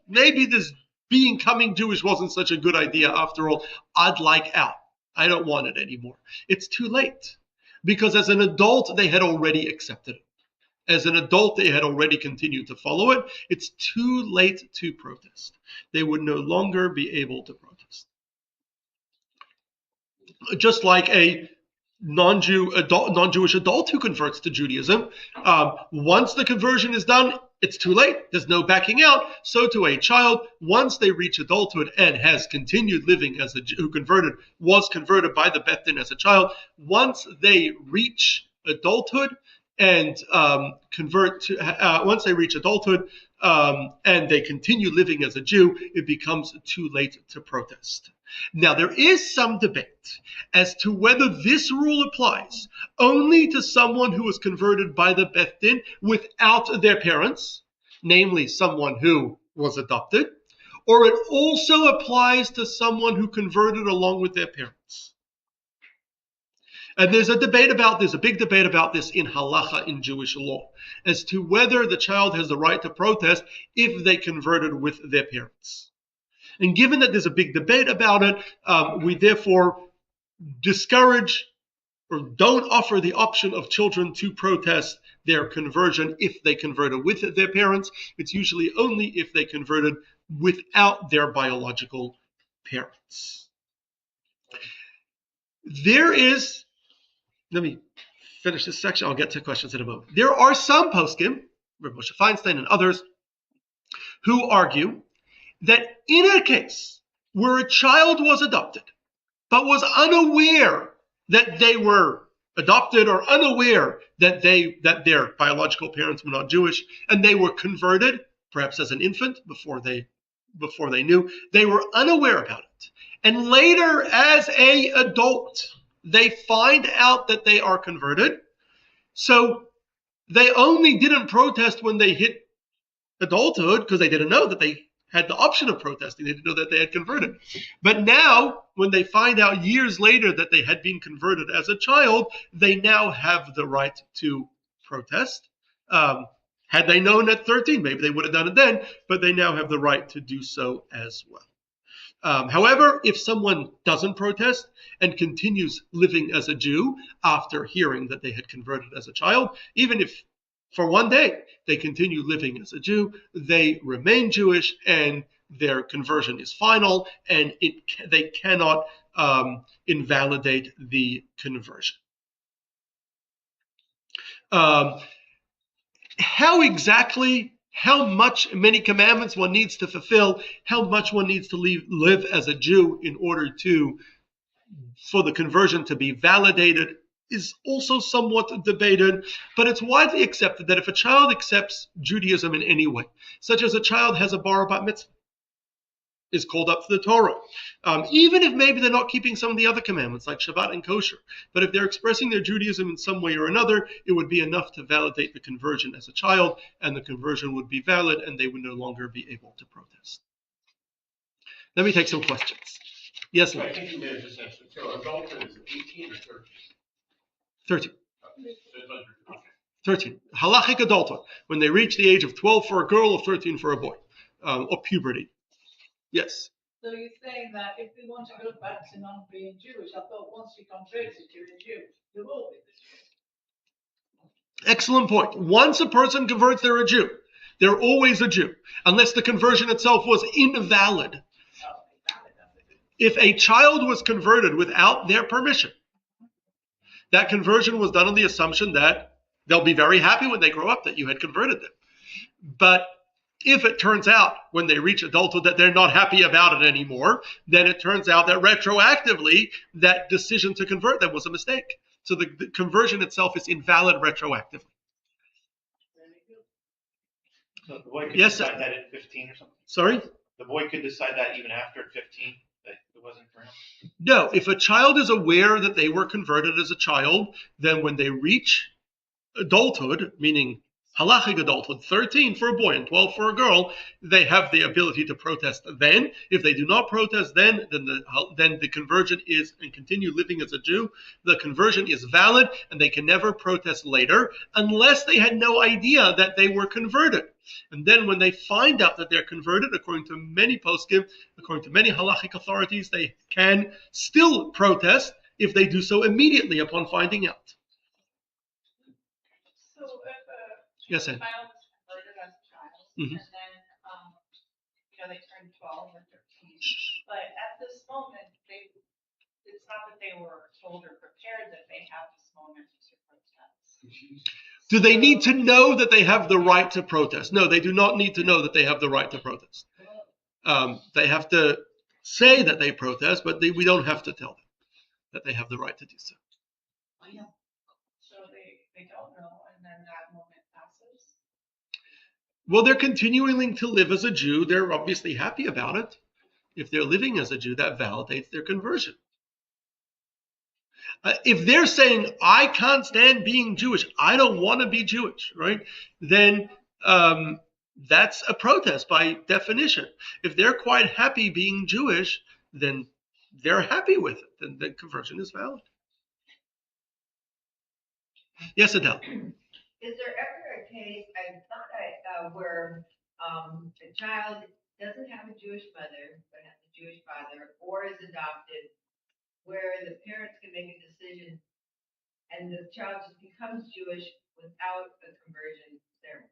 maybe this becoming Jewish wasn't such a good idea after all, I'd like out. I don't want it anymore. It's too late, because as an adult, they had already accepted it. As an adult, they had already continued to follow it. It's too late to protest. They would no longer be able to protest. Just like a non-Jewish adult who converts to Judaism, once the conversion is done, it's too late. There's no backing out. So to a child, once they reach adulthood and has continued living as was converted by the Bet Din as a child, once they reach adulthood and once they reach adulthood and they continue living as a Jew, it becomes too late to protest. Now, there is some debate as to whether this rule applies only to someone who was converted by the Bet Din without their parents, namely someone who was adopted, or it also applies to someone who converted along with their parents. And there's a big debate about this in halacha, in Jewish law, as to whether the child has the right to protest if they converted with their parents. And given that there's a big debate about it, we therefore discourage or don't offer the option of children to protest their conversion if they converted with their parents. It's usually only if they converted without their biological parents. Let me finish this section. I'll get to questions in a moment. There are some poskim, Rav Moshe Feinstein and others, who argue that in a case where a child was adopted, but was unaware that they were adopted or unaware that their biological parents were not Jewish, and they were converted, perhaps as an infant before they knew. They were unaware about it. And later, as an adult, they find out that they are converted. So they only didn't protest when they hit adulthood because they didn't know that they had the option of protesting. They didn't know that they had converted. But now, when they find out years later that they had been converted as a child, they now have the right to protest. Had they known at 13, maybe they would have done it then, but they now have the right to do so as well. However, if someone doesn't protest and continues living as a Jew after hearing that they had converted as a child, even if for one day they continue living as a Jew, they remain Jewish and their conversion is final, and they cannot invalidate the conversion. How many commandments one needs to fulfill, how much one needs to live as a Jew in order for the conversion to be validated is also somewhat debated, but it's widely accepted that if a child accepts Judaism in any way, such as a child has a bar or bat mitzvah, is called up to the Torah, even if maybe they're not keeping some of the other commandments like Shabbat and kosher, but if they're expressing their Judaism in some way or another, it would be enough to validate the conversion as a child, and the conversion would be valid, and they would no longer be able to protest. Let me take some questions. Yes, I think you may have just answered. So adulthood is 18 or 13. 13? 13. Halachic adulthood, when they reach the age of 12 for a girl or 13 for a boy, or puberty. Yes. So you're saying that if we want to go back to not being Jewish, I thought once you converted, you're a Jew. You will be the Jew. Excellent point. Once a person converts, they're a Jew. They're always a Jew, unless the conversion itself was invalid. If a child was converted without their permission, that conversion was done on the assumption that they'll be very happy when they grow up that you had converted them. But if it turns out when they reach adulthood that they're not happy about it anymore, then it turns out that retroactively that decision to convert them was a mistake. So the conversion itself is invalid retroactively. So the boy could Yes, decide that at 15 or something? Sorry? The boy could decide that even after 15, that it wasn't for him? No, if a child is aware that they were converted as a child, then when they reach adulthood, meaning halachic adulthood, 13 for a boy and 12 for a girl, they have the ability to protest then. If they do not protest then the conversion is, and continue living as a Jew, the conversion is valid, and they can never protest later unless they had no idea that they were converted. And then when they find out that they're converted, according to many poskim, according to many halachic authorities, they can still protest if they do so immediately upon finding out. So if Yes, a child is converted as a child, Mhm. and then they turn 12 or 13, but at this moment, it's not that they were told or prepared that they have this moment to protest. Do they need to know that they have the right to protest? No, they do not need to know that they have the right to protest. They have to say that they protest, but we don't have to tell them that they have the right to do so. So they don't know, and then that moment passes. Well, they're continuing to live as a Jew. They're obviously happy about it. If they're living as a Jew, that validates their conversion. If they're saying, I can't stand being Jewish, I don't want to be Jewish, right? Then that's a protest by definition. If they're quite happy being Jewish, then they're happy with it. Then the conversion is valid. Yes, Adele. Is there ever a case, where a child doesn't have a Jewish mother, but has a Jewish father, or is adopted, where the parents can make a decision and the child just becomes Jewish without a conversion ceremony?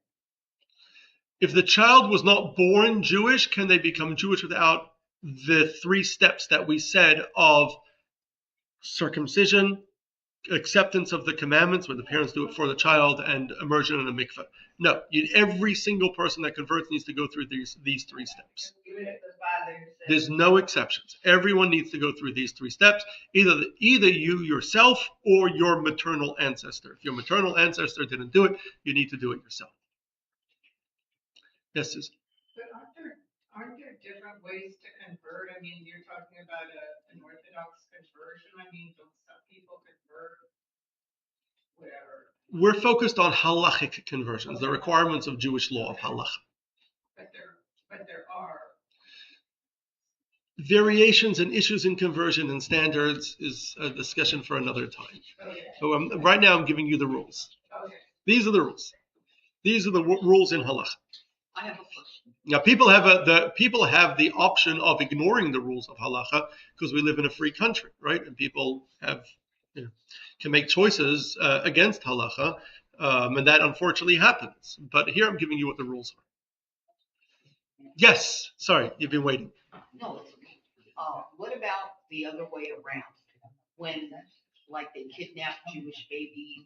If the child was not born Jewish, can they become Jewish without the 3 steps that we said of circumcision, acceptance of the commandments, where the parents do it for the child, and immersion in a mikveh? No, every single person that converts needs to go through these 3 steps. Even if the father father says. There's no exceptions. Everyone needs to go through these 3 steps, either you yourself or your maternal ancestor. If your maternal ancestor didn't do it, you need to do it yourself. Yes, Susan? But aren't there different ways to convert? I mean, you're talking about an Orthodox conversion. I mean, don't some people convert whatever? We're focused on halachic conversions, the requirements of Jewish law of halacha. But there are. Variations and issues in conversion and standards is a discussion for another time. Okay. So right now I'm giving you the rules. Okay. These are the rules. These are the rules in halacha. I have a question. Now people have the option of ignoring the rules of halacha because we live in a free country, right? And people can make choices against halacha, and that unfortunately happens. But here I'm giving you what the rules are. Yes, sorry, you've been waiting. No, it's okay. What about the other way around? When, like, they kidnap Jewish babies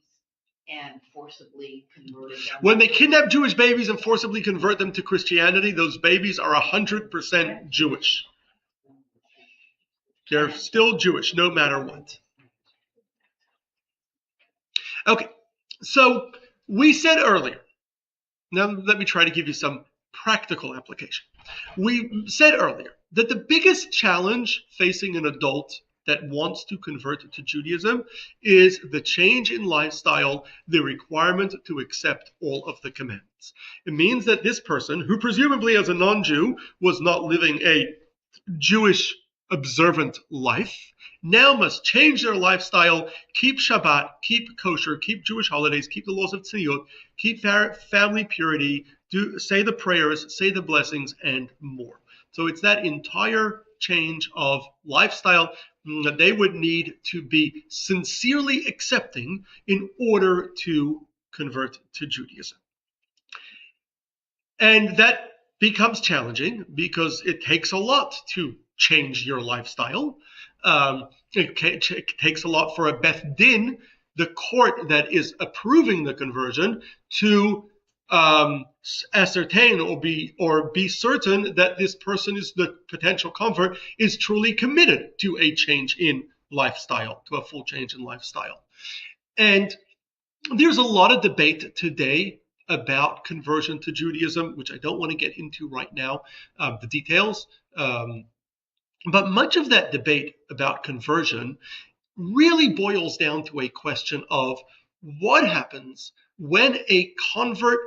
and forcibly converted them? When they kidnap Jewish babies and forcibly convert them to Christianity, those babies are 100% Jewish. They're still Jewish, no matter what. Okay, so we said earlier, now let me try to give you some practical application. We said earlier that the biggest challenge facing an adult that wants to convert to Judaism is the change in lifestyle, the requirement to accept all of the commandments. It means that this person, who presumably as a non-Jew was not living a Jewish observant life, now must change their lifestyle, keep Shabbat, keep kosher, keep Jewish holidays, keep the laws of tzniut, keep family purity, say the prayers, say the blessings, and more. So it's that entire change of lifestyle that they would need to be sincerely accepting in order to convert to Judaism. And that becomes challenging because it takes a lot to change your lifestyle. It takes a lot for a Beth Din, the court that is approving the conversion, to ascertain or be certain that this person is the potential convert is truly committed to a change in lifestyle, to a full change in lifestyle. And there's a lot of debate today about conversion to Judaism, which I don't want to get into right now, the details. But much of that debate about conversion really boils down to a question of what happens when a convert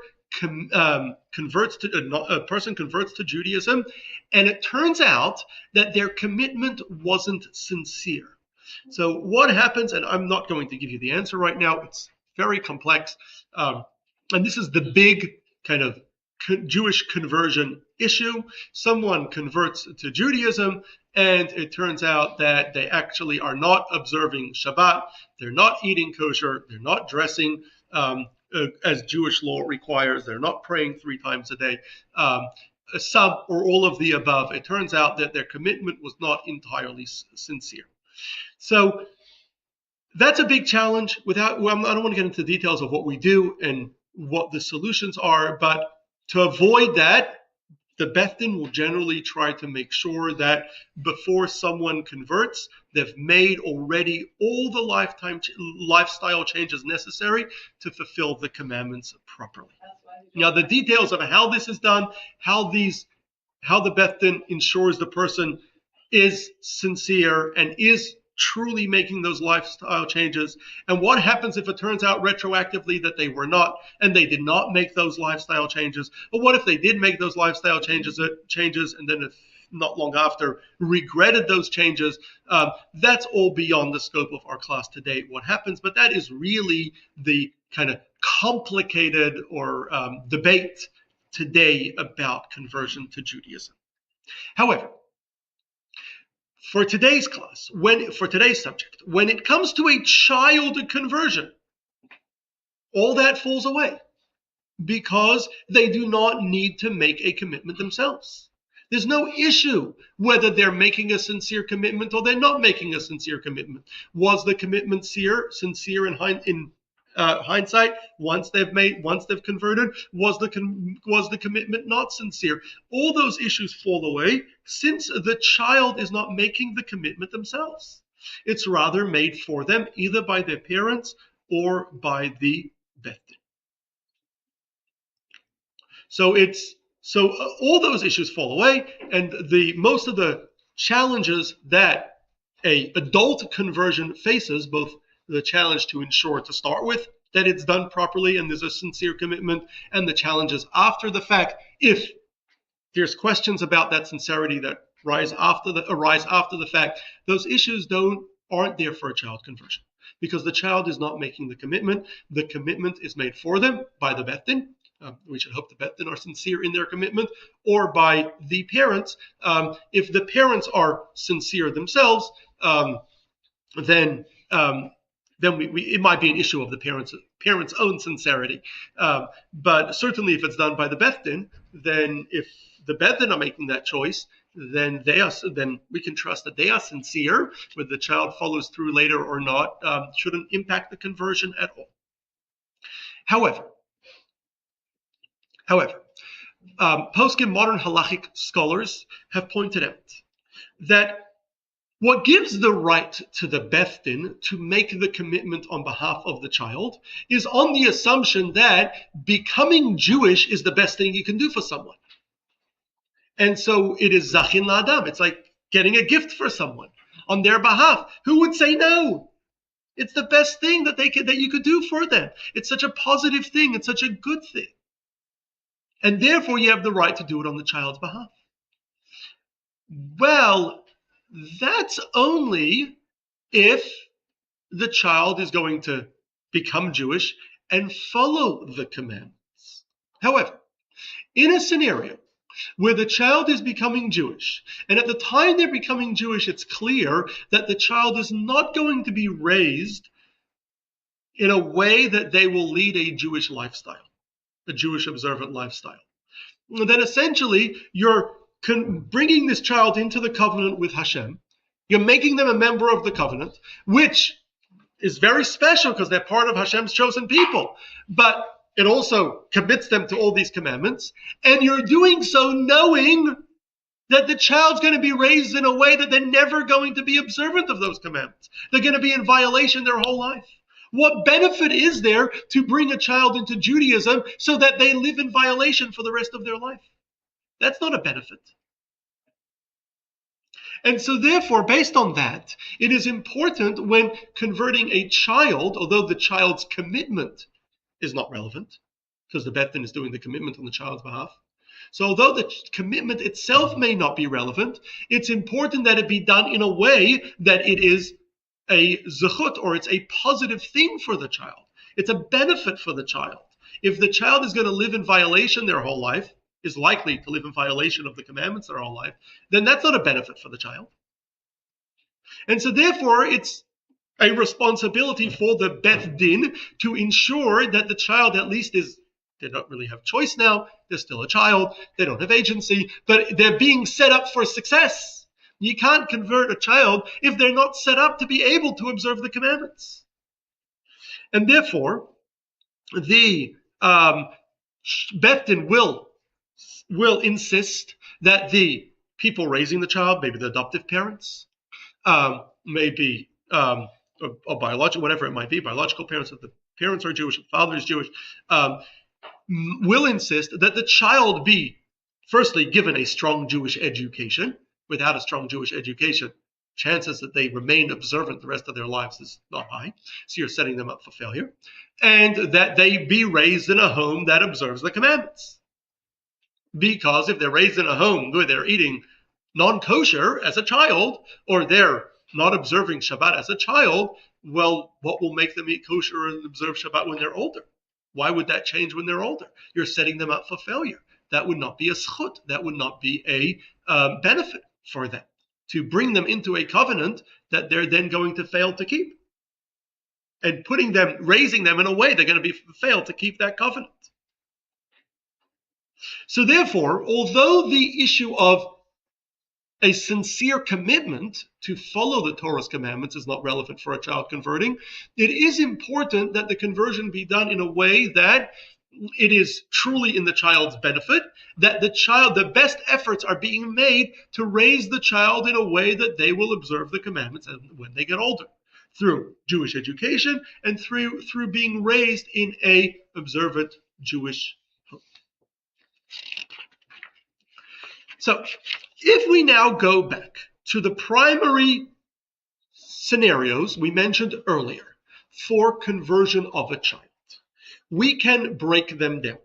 converts to Judaism, and it turns out that their commitment wasn't sincere. So what happens, and I'm not going to give you the answer right now, it's very complex, and this is the big kind of Jewish conversion issue. Someone converts to Judaism, and it turns out that they actually are not observing Shabbat, they're not eating kosher, they're not dressing as Jewish law requires, they're not praying 3 times a day, some or all of the above. It turns out that their commitment was not entirely sincere. So that's a big challenge. I don't want to get into the details of what we do and what the solutions are, but to avoid that, the Beth Din will generally try to make sure that before someone converts, they've made already all the lifestyle changes necessary to fulfill the commandments properly. Now, the details of how this is done, how the Beth Din ensures the person is sincere and is truly making those lifestyle changes, and what happens if it turns out retroactively that they were not, and they did not make those lifestyle changes, but what if they did make those lifestyle changes and then if not long after regretted those changes? That's all beyond the scope of our class today, what happens, but that is really the kind of complicated or debate today about conversion to Judaism. However, for today's class, for today's subject, when it comes to a child conversion, all that falls away because they do not need to make a commitment themselves. There's no issue whether they're making a sincere commitment or they're not making a sincere commitment. Was the commitment sincere in hindsight, once they've converted, was the commitment not sincere? All those issues fall away since the child is not making the commitment themselves. It's rather made for them either by their parents or by the Beth Din. So all those issues fall away, and most of the challenges that a adult conversion faces, both the challenge to ensure to start with that it's done properly and there's a sincere commitment, and the challenges after the fact, if there's questions about that sincerity that arise after the fact, those issues aren't there for a child conversion, because the child is not making the commitment. The commitment is made for them by the Beth Din. We should hope the Beth Din are sincere in their commitment, or by the parents. If the parents are sincere themselves, then it might be an issue of the parents' own sincerity. But certainly, if it's done by the Beth Din, then if the Beth Din are making that choice, then we can trust that they are sincere. Whether the child follows through later or not shouldn't impact the conversion at all. However, poskim modern halachic scholars have pointed out that what gives the right to the Beth Din to make the commitment on behalf of the child is on the assumption that becoming Jewish is the best thing you can do for someone. And so it is zachin la'adam. It's like getting a gift for someone on their behalf. Who would say no? It's the best thing that you could do for them. It's such a positive thing. It's such a good thing. And therefore, you have the right to do it on the child's behalf. Well, that's only if the child is going to become Jewish and follow the commandments. However, in a scenario where the child is becoming Jewish, and at the time they're becoming Jewish, it's clear that the child is not going to be raised in a way that they will lead a Jewish lifestyle, a Jewish observant lifestyle, then essentially you're bringing this child into the covenant with Hashem. You're making them a member of the covenant, which is very special because they're part of Hashem's chosen people. But it also commits them to all these commandments. And you're doing so knowing that the child's going to be raised in a way that they're never going to be observant of those commandments. They're going to be in violation their whole life. What benefit is there to bring a child into Judaism so that they live in violation for the rest of their life? That's not a benefit. And so therefore, based on that, it is important when converting a child, although the child's commitment is not relevant, because the Beth Din is doing the commitment on the child's behalf. So although the commitment itself may not be relevant, it's important that it be done in a way that it is a zechut, or it's a positive thing for the child. It's a benefit for the child. If the child is going to live in violation their whole life, is likely to live in violation of the commandments their whole life, then that's not a benefit for the child. And so therefore, it's a responsibility for the Beth Din to ensure that the child at least they don't really have choice now, they're still a child, they don't have agency, but they're being set up for success. You can't convert a child if they're not set up to be able to observe the commandments. And therefore, the Beth Din will insist that the people raising the child, maybe the adoptive parents, maybe or biological, whatever it might be, biological parents, if the parents are Jewish, if the father is Jewish, will insist that the child be, firstly, given a strong Jewish education. Without a strong Jewish education, chances that they remain observant the rest of their lives is not high. So you're setting them up for failure. And that they be raised in a home that observes the commandments. Because if they're raised in a home where they're eating non-kosher as a child, or they're not observing Shabbat as a child, well, what will make them eat kosher and observe Shabbat when they're older? Why would that change when they're older? You're setting them up for failure. That would not be a zchut. That would not be a benefit for them, to bring them into a covenant that they're then going to fail to keep. And raising them in a way they're going to fail to keep that covenant. So therefore, although the issue of a sincere commitment to follow the Torah's commandments is not relevant for a child converting. It is important that the conversion be done in a way that it is truly in the child's benefit, that the best efforts are being made to raise the child in a way that they will observe the commandments when they get older, through Jewish education and through being raised in a observant Jewish home. So if we now go back to the primary scenarios we mentioned earlier for conversion of a child, we can break them down.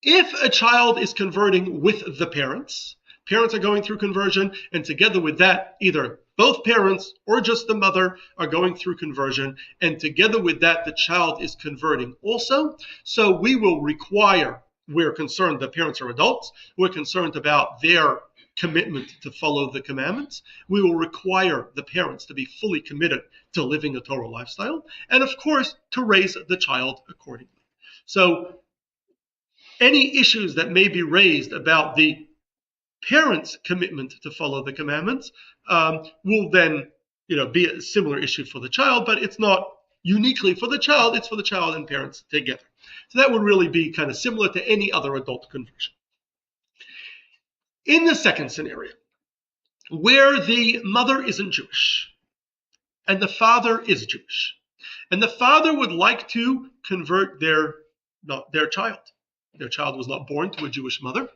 If a child is converting with the parents are going through conversion, and together with that, either both parents or just the mother are going through conversion, and together with that, the child is converting also. So we will require, we're concerned the parents are adults, we're concerned about their commitment to follow the commandments. We will require the parents to be fully committed to living a Torah lifestyle, and of course, to raise the child accordingly. So any issues that may be raised about the parents' commitment to follow the commandments will then be a similar issue for the child, but it's not uniquely for the child, it's for the child and parents together. So that would really be kind of similar to any other adult conversion. In the second scenario, where the mother isn't Jewish and the father is Jewish, and the father would like to convert their child. Their child was not born to a Jewish mother,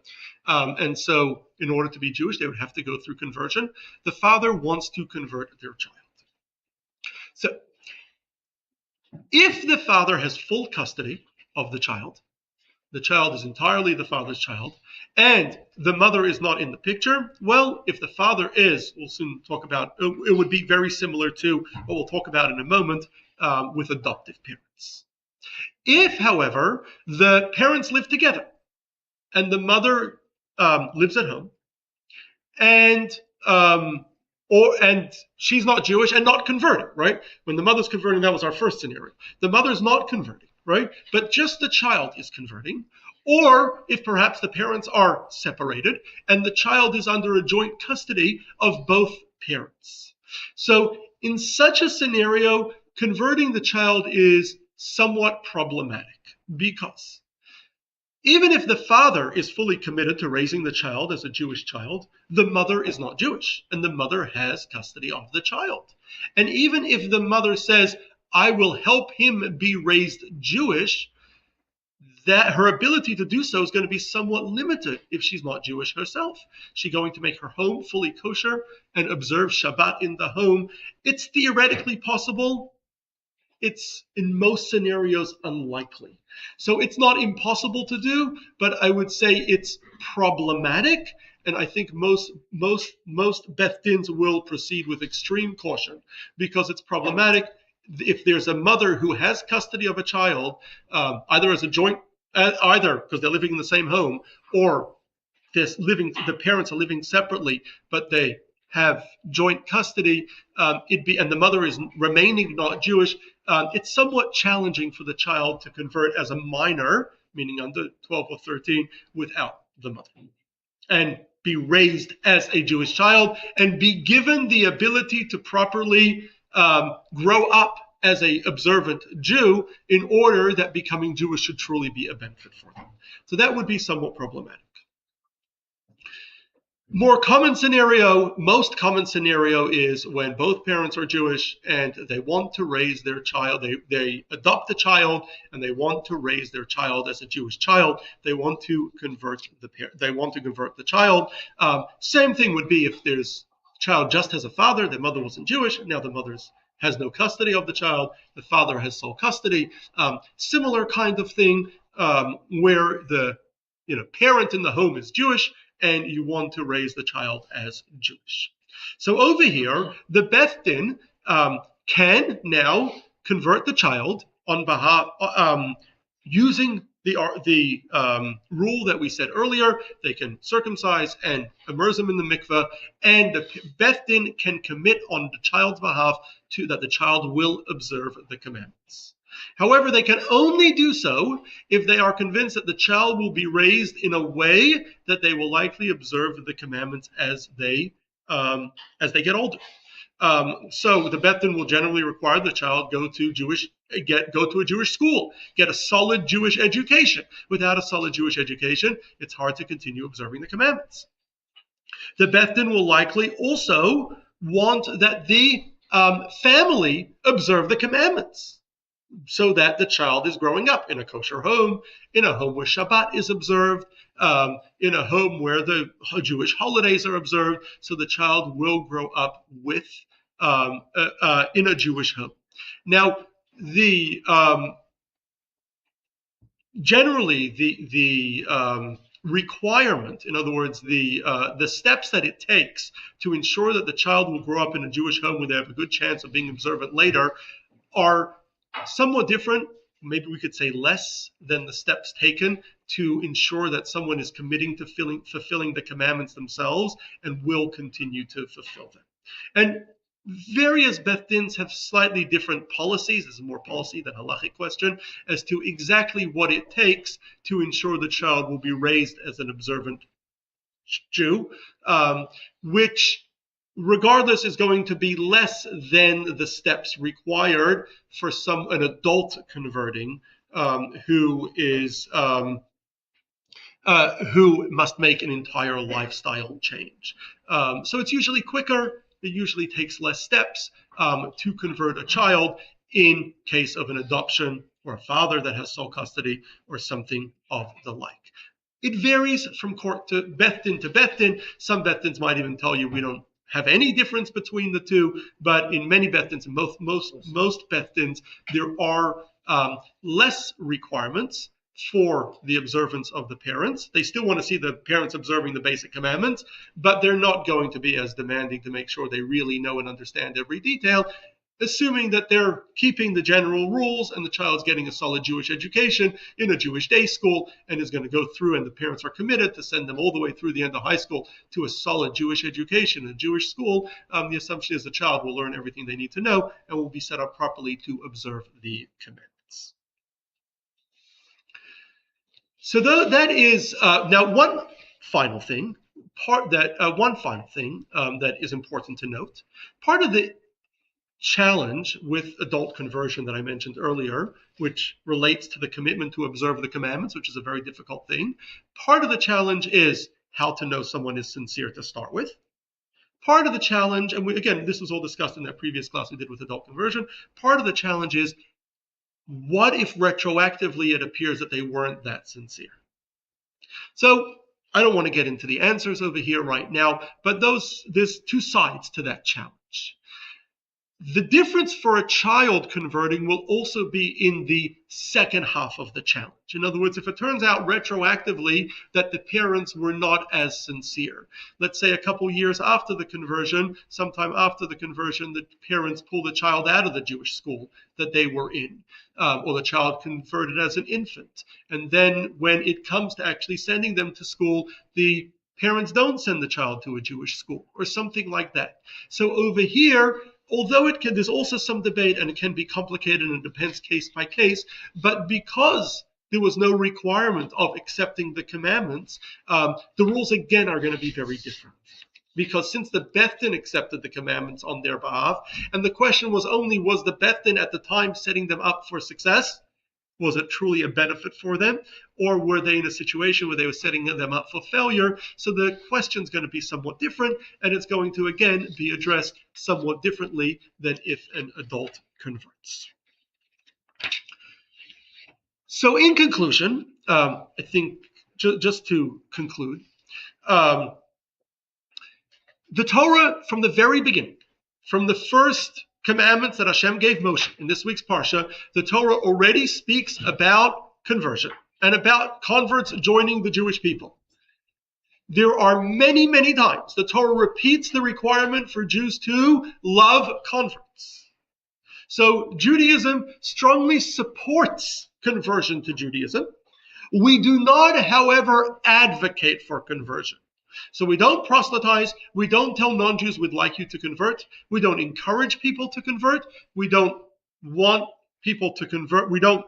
and so in order to be Jewish, they would have to go through conversion. The father wants to convert their child. So if the father has full custody of the child is entirely the father's child, and the mother is not in the picture, well, if the father is, we'll soon talk about, it would be very similar to what we'll talk about in a moment with adoptive parents. If, however, the parents live together and the mother lives at home, and she's not Jewish and not converting, right? When the mother's converting, that was our first scenario. The mother's not converting, right? But just the child is converting. Or if perhaps the parents are separated and the child is under a joint custody of both parents. So in such a scenario, converting the child is somewhat problematic, because even if the father is fully committed to raising the child as a Jewish child, the mother is not Jewish, and the mother has custody of the child. And even if the mother says, I will help him be raised Jewish, that her ability to do so is going to be somewhat limited if she's not Jewish herself. She's going to make her home fully kosher and observe Shabbat in the home. It's theoretically possible. It's in most scenarios unlikely. So it's not impossible to do, but I would say it's problematic. And I think most Beth Dins will proceed with extreme caution because it's problematic. If there's a mother who has custody of a child, either as a joint, either because they're living in the same home, or the parents are living separately, but they have joint custody, and the mother is remaining not Jewish, it's somewhat challenging for the child to convert as a minor, meaning under 12 or 13, without the mother, and be raised as a Jewish child, and be given the ability to properly grow up as a observant Jew in order that becoming Jewish should truly be a benefit for them. So that would be somewhat problematic. Most common scenario is when both parents are Jewish and they want to raise their child. They adopt the child and they want to raise their child as a Jewish child. They want to convert the child. Same thing would be if there's child just has a father. The mother wasn't Jewish. Now the mother has no custody of the child. The father has sole custody. Similar kind of thing where the parent in the home is Jewish, and you want to raise the child as Jewish. So over here, the Beth Din can now convert the child on behalf, using the rule that we said earlier. They can circumcise and immerse him in the mikveh, and the Beth Din can commit on the child's behalf that the child will observe the commandments. However, they can only do so if they are convinced that the child will be raised in a way that they will likely observe the commandments as they get older. So the Beth Din will generally require the child go to a Jewish school, get a solid Jewish education. Without a solid Jewish education, it's hard to continue observing the commandments. The Beth Din will likely also want that the family observe the commandments, so that the child is growing up in a kosher home, in a home where Shabbat is observed, in a home where the Jewish holidays are observed, so the child will grow up with in a Jewish home. Now, generally the requirement, in other words, the steps that it takes to ensure that the child will grow up in a Jewish home where they have a good chance of being observant later, are somewhat different. Maybe we could say less than the steps taken to ensure that someone is committing to fulfilling the commandments themselves and will continue to fulfill them. And various Beth Dins have slightly different policies. This is more policy than halachic question as to exactly what it takes to ensure the child will be raised as an observant Jew, which regardless is going to be less than the steps required for an adult converting who must make an entire lifestyle change. So it's usually quicker. It usually takes less steps to convert a child in case of an adoption or a father that has sole custody or something of the like. It varies from court to Beth Din to Beth Din. Some Beth Dins might even tell you we don't have any difference between the two, but in many Beth Dins, and most Beth Dins, there are less requirements for the observance of the parents. They still want to see the parents observing the basic commandments, but they're not going to be as demanding to make sure they really know and understand every detail, assuming that they're keeping the general rules and the child's getting a solid Jewish education in a Jewish day school and is going to go through, and the parents are committed to send them all the way through the end of high school to a solid Jewish education in a Jewish school. The assumption is the child will learn everything they need to know and will be set up properly to observe the commandments. So that is now one final thing that is important to note. Part of the challenge with adult conversion that I mentioned earlier, which relates to the commitment to observe the commandments, which is a very difficult thing. Part of the challenge is how to know someone is sincere to start with. Part of the challenge, and again, this was all discussed in that previous class we did with adult conversion. Part of the challenge is, what if retroactively it appears that they weren't that sincere? So I don't want to get into the answers over here right now, but there's two sides to that challenge. The difference for a child converting will also be in the second half of the challenge. In other words, if it turns out retroactively that the parents were not as sincere, let's say a couple years after the conversion, sometime after the conversion, the parents pull the child out of the Jewish school that they were in, or the child converted as an infant. And then when it comes to actually sending them to school, the parents don't send the child to a Jewish school or something like that. So over here, although there's also some debate and it can be complicated and it depends case by case, but because there was no requirement of accepting the commandments, the rules again are going to be very different. Because since the Beth Din accepted the commandments on their behalf, and the question was only, was the Beth Din at the time setting them up for success? Was it truly a benefit for them? Or were they in a situation where they were setting them up for failure? So the question's going to be somewhat different, and it's going to, again, be addressed somewhat differently than if an adult converts. So in conclusion, I think, just to conclude, the Torah from the very beginning, from the first commandments that Hashem gave Moshe in this week's Parsha, the Torah already speaks about conversion and about converts joining the Jewish people. There are many, many times the Torah repeats the requirement for Jews to love converts. So Judaism strongly supports conversion to Judaism. We do not, however, advocate for conversion. So we don't proselytize, we don't tell non-Jews we'd like you to convert, we don't encourage people to convert, we don't want people to convert. We don't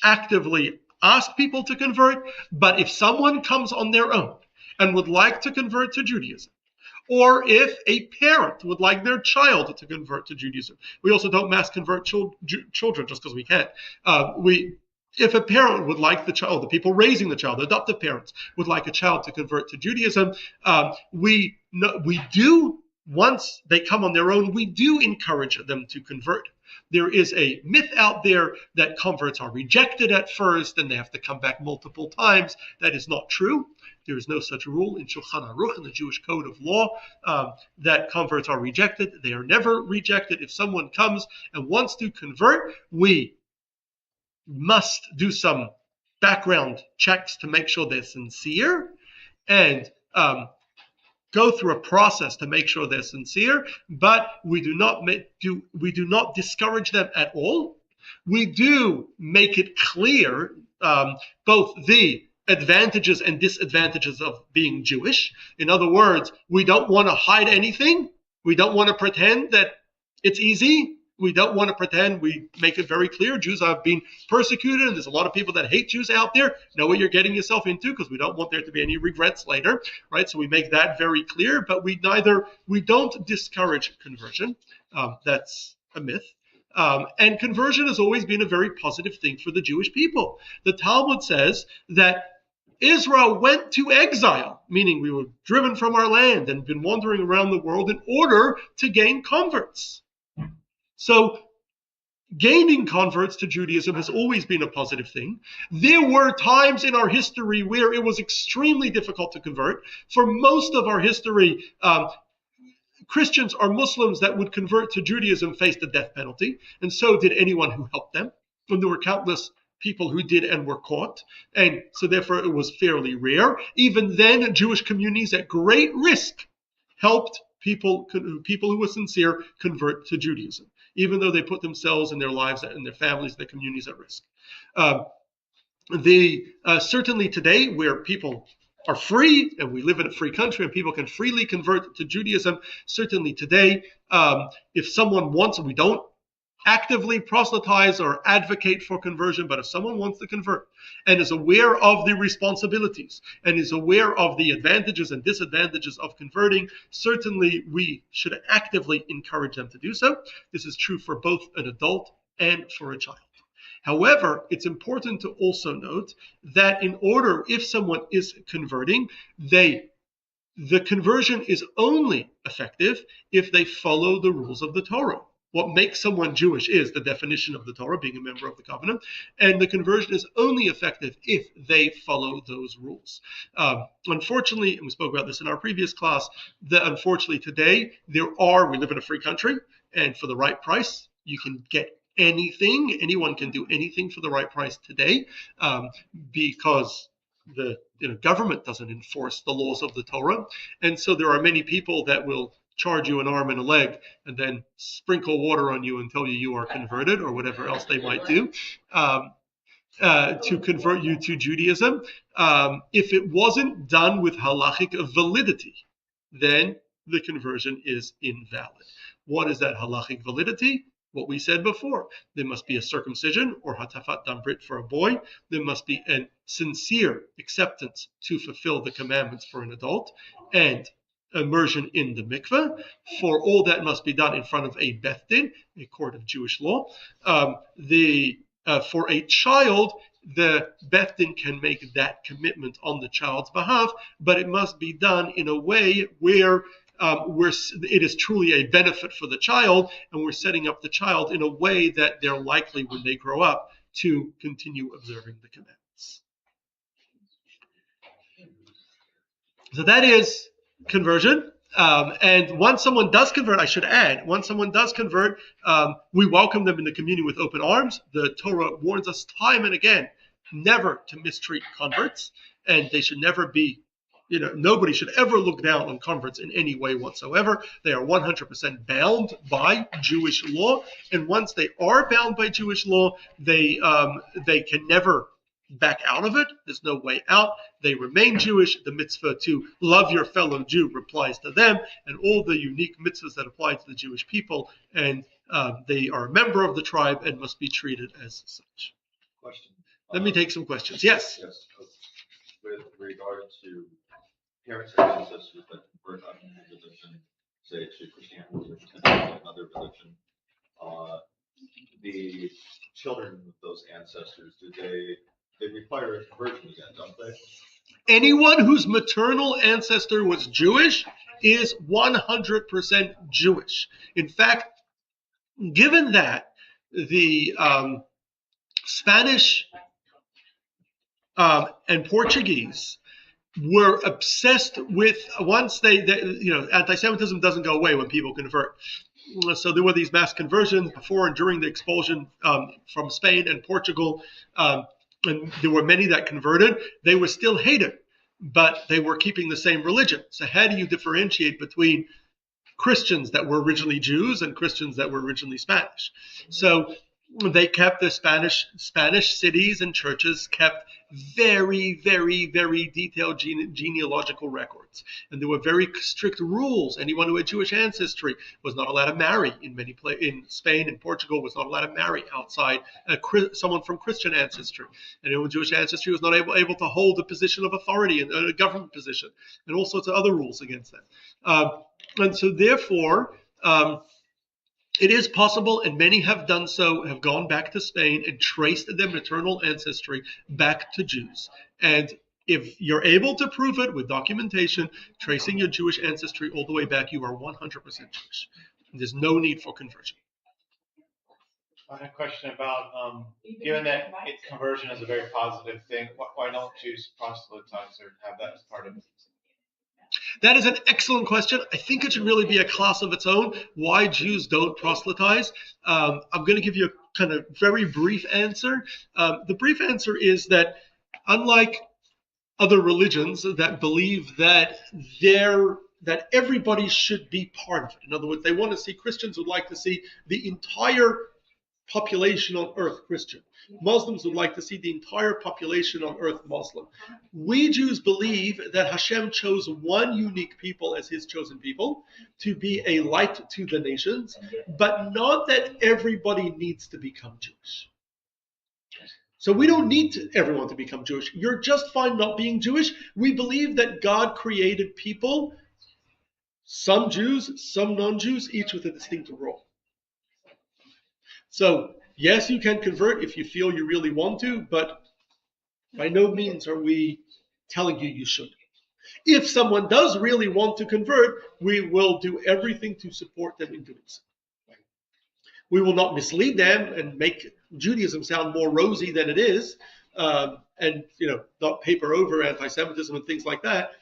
actively ask people to convert, but if someone comes on their own and would like to convert to Judaism, or if a parent would like their child to convert to Judaism, we also don't mass convert children just because we can't. If a parent would like the child, the people raising the child, the adoptive parents would like a child to convert to Judaism, we do, once they come on their own, we do encourage them to convert. There is a myth out there that converts are rejected at first and they have to come back multiple times. That is not true. There is no such rule in Shulchan Aruch, in the Jewish code of law, that converts are rejected. They are never rejected. If someone comes and wants to convert, we must do some background checks to make sure they're sincere and go through a process to make sure they're sincere, but we do not discourage them at all. We do make it clear both the advantages and disadvantages of being Jewish. In other words, we don't want to hide anything. We don't want to pretend that it's easy. We don't want to pretend. We make it very clear Jews have been persecuted, and there's a lot of people that hate Jews out there. Know what you're getting yourself into, because we don't want there to be any regrets later, right? So we make that very clear, but we don't discourage conversion. That's a myth. And conversion has always been a very positive thing for the Jewish people. The Talmud says that Israel went to exile, meaning we were driven from our land and been wandering around the world in order to gain converts. So gaining converts to Judaism has always been a positive thing. There were times in our history where it was extremely difficult to convert. For most of our history, Christians or Muslims that would convert to Judaism faced the death penalty, and so did anyone who helped them. And there were countless people who did and were caught, and so therefore it was fairly rare. Even then, Jewish communities at great risk helped people who were sincere convert to Judaism, even though they put themselves and their lives and their families, their communities at risk. Certainly today, where people are free and we live in a free country and people can freely convert to Judaism, certainly today, if someone wants, we don't actively proselytize or advocate for conversion, but if someone wants to convert and is aware of the responsibilities and is aware of the advantages and disadvantages of converting, certainly we should actively encourage them to do so. This is true for both an adult and for a child. However, it's important to also note that if someone is converting, the conversion is only effective if they follow the rules of the Torah. What makes someone Jewish is the definition of the Torah, being a member of the covenant, and the conversion is only effective if they follow those rules. Unfortunately, and we spoke about this in our previous class, unfortunately today, we live in a free country, and for the right price, you can get anything. Anyone can do anything for the right price today, because the government doesn't enforce the laws of the Torah, and so there are many people that will charge you an arm and a leg and then sprinkle water on you and tell you are converted, or whatever else they might do to convert you to Judaism. If it wasn't done with halachic validity, then the conversion is invalid. What is that halachic validity? What we said before. There must be a circumcision or hatafat dam brit for a boy. There must be a sincere acceptance to fulfill the commandments for an adult, and immersion in the mikveh. For all that must be done in front of a Beth Din, a court of Jewish law. For a child, the Beth Din can make that commitment on the child's behalf, but it must be done in a way where it is truly a benefit for the child, and we're setting up the child in a way that they're likely, when they grow up, to continue observing the commandments. So that is conversion. And once someone does convert, I should add, we welcome them in the community with open arms. The Torah warns us time and again never to mistreat converts, and they should never be, nobody should ever look down on converts in any way whatsoever. They are 100% bound by Jewish law, and once they are bound by Jewish law, they can never back out of it. There's no way out. They remain Jewish. The mitzvah to love your fellow Jew applies to them, and all the unique mitzvahs that apply to the Jewish people, and They are a member of the tribe and must be treated as such. Question. Let me take some questions. Yes. Yes. With regard to parents or ancestors that convert out of religion, say to Christianity or potentially another religion, the children of those ancestors, they require a conversion again, don't they? Anyone whose maternal ancestor was Jewish is 100% Jewish. In fact, given that the Spanish and Portuguese were obsessed with, once they anti-Semitism doesn't go away when people convert. So there were these mass conversions before and during the expulsion from Spain and Portugal, and there were many that converted. They were still hated, but they were keeping the same religion. So how do you differentiate between Christians that were originally Jews and Christians that were originally Spanish? So they kept the Spanish cities and churches kept very, very, very detailed genealogical records, and there were very strict rules. Anyone who had Jewish ancestry was not allowed to marry in Spain and Portugal was not allowed to marry outside someone from Christian ancestry. Anyone with Jewish ancestry was not able to hold a position of authority and a government position, and all sorts of other rules against that. And so, therefore, it is possible, and many have done so, have gone back to Spain and traced their maternal ancestry back to Jews. And if you're able to prove it with documentation, tracing your Jewish ancestry all the way back, you are 100% Jewish. There's no need for conversion. I had a question about, given that conversion is a very positive thing, why don't Jews proselytize or have that as part of it? That is an excellent question. I think it should really be a class of its own, why Jews don't proselytize. I'm going to give you a kind of very brief answer. The brief answer is that unlike other religions that believe that everybody should be part of it. In other words, they want to see, Christians would like to see the entire population on earth Christian. Muslims would like to see the entire population on earth Muslim. We Jews believe that Hashem chose one unique people as his chosen people to be a light to the nations, but not that everybody needs to become Jewish. So we don't need everyone to become Jewish. You're just fine not being Jewish. We believe that God created people, some Jews, some non-Jews, each with a distinct role. So, yes, you can convert if you feel you really want to, but by no means are we telling you should. If someone does really want to convert, we will do everything to support them in doing so. We will not mislead them and make Judaism sound more rosy than it is, and not paper over anti-Semitism and things like that.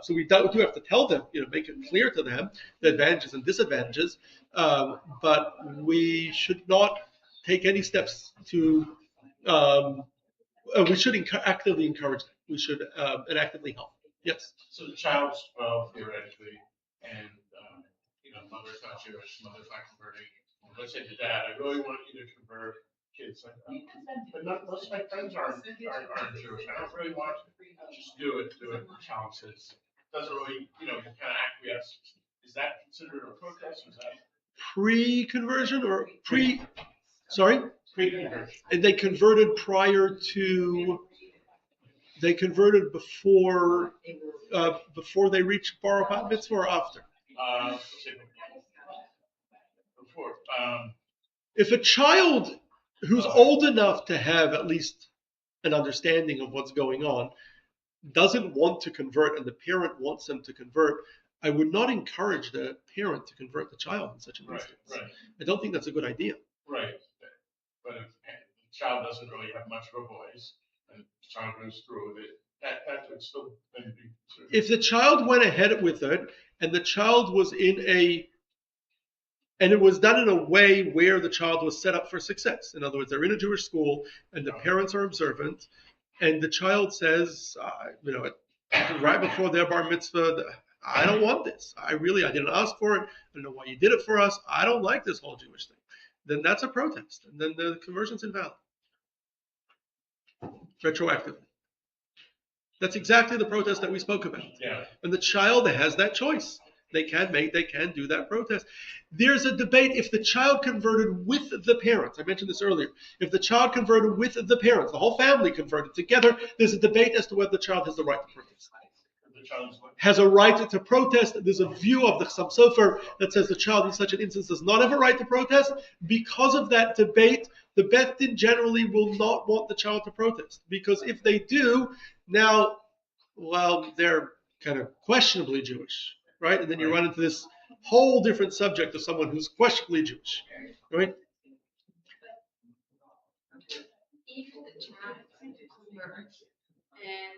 So we do have to tell them, make it clear to them the advantages and disadvantages, but we should not take any steps to, we should actively encourage them. We should and actively help. Yes? So the child's 12, theoretically, and, mother's not Jewish, mother's not converting. Let's say to dad, I really want you to convert. Kids like, but most of my friends aren't Jewish. I don't really want to. Just do it. The child says, doesn't really, you kind of acquiesce. Is that considered a protest? Or is that pre-conversion or sorry? Pre-conversion. And they converted they converted before they reached Bar Bat Mitzvah or after? Before. If a child who's old enough to have at least an understanding of what's going on doesn't want to convert and the parent wants them to convert, I would not encourage the parent to convert the child in such an instance. Right. I don't think that's a good idea. Right. But if the child doesn't really have much of a voice and the child goes through with it, that would still maybe be considered. If the child went ahead with it and the child was and it was done in a way where the child was set up for success. In other words, they're in a Jewish school and the parents are observant, and the child says, right before their bar mitzvah, I don't want this. I didn't ask for it. I don't know why you did it for us. I don't like this whole Jewish thing. Then that's a protest, and then the conversion's invalid. Retroactively. That's exactly the protest that we spoke about. Yeah. And the child has that choice. They can do that protest. There's a debate if the child converted with the parents. I mentioned this earlier. If the child converted with the parents, the whole family converted together, there's a debate as to whether the child has the right to protest. Has a right to protest. There's a view of the Chassam Sofer that says the child in such an instance does not have a right to protest. Because of that debate, the Beth Din generally will not want the child to protest. Because if they do, now, well, they're kind of questionably Jewish, right? And then you run into this whole different subject of someone who's questionably Jewish, right? If the child converts and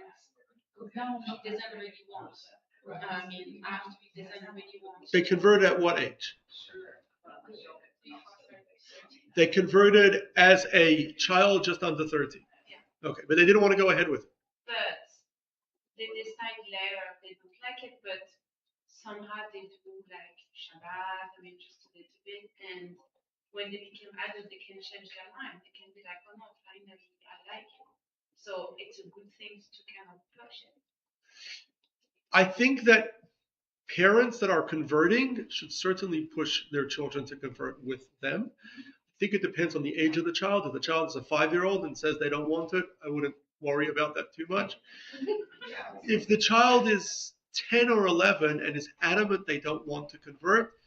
he doesn't really want, after he doesn't really want. They converted at what age? They converted as a child just under 13. Yeah. Okay, but they didn't want to go ahead with it. But they decide later they don't like it, but somehow they do like Shabbat, just a little bit, and when they become adults, they can change their mind. They can be like, oh no, finally I like it. So it's a good thing to kind of push it. I think that parents that are converting should certainly push their children to convert with them. I think it depends on the age of the child. If the child is a 5-year-old and says they don't want it, I wouldn't worry about that too much. If the child is 10 or 11 and is adamant they don't want to convert,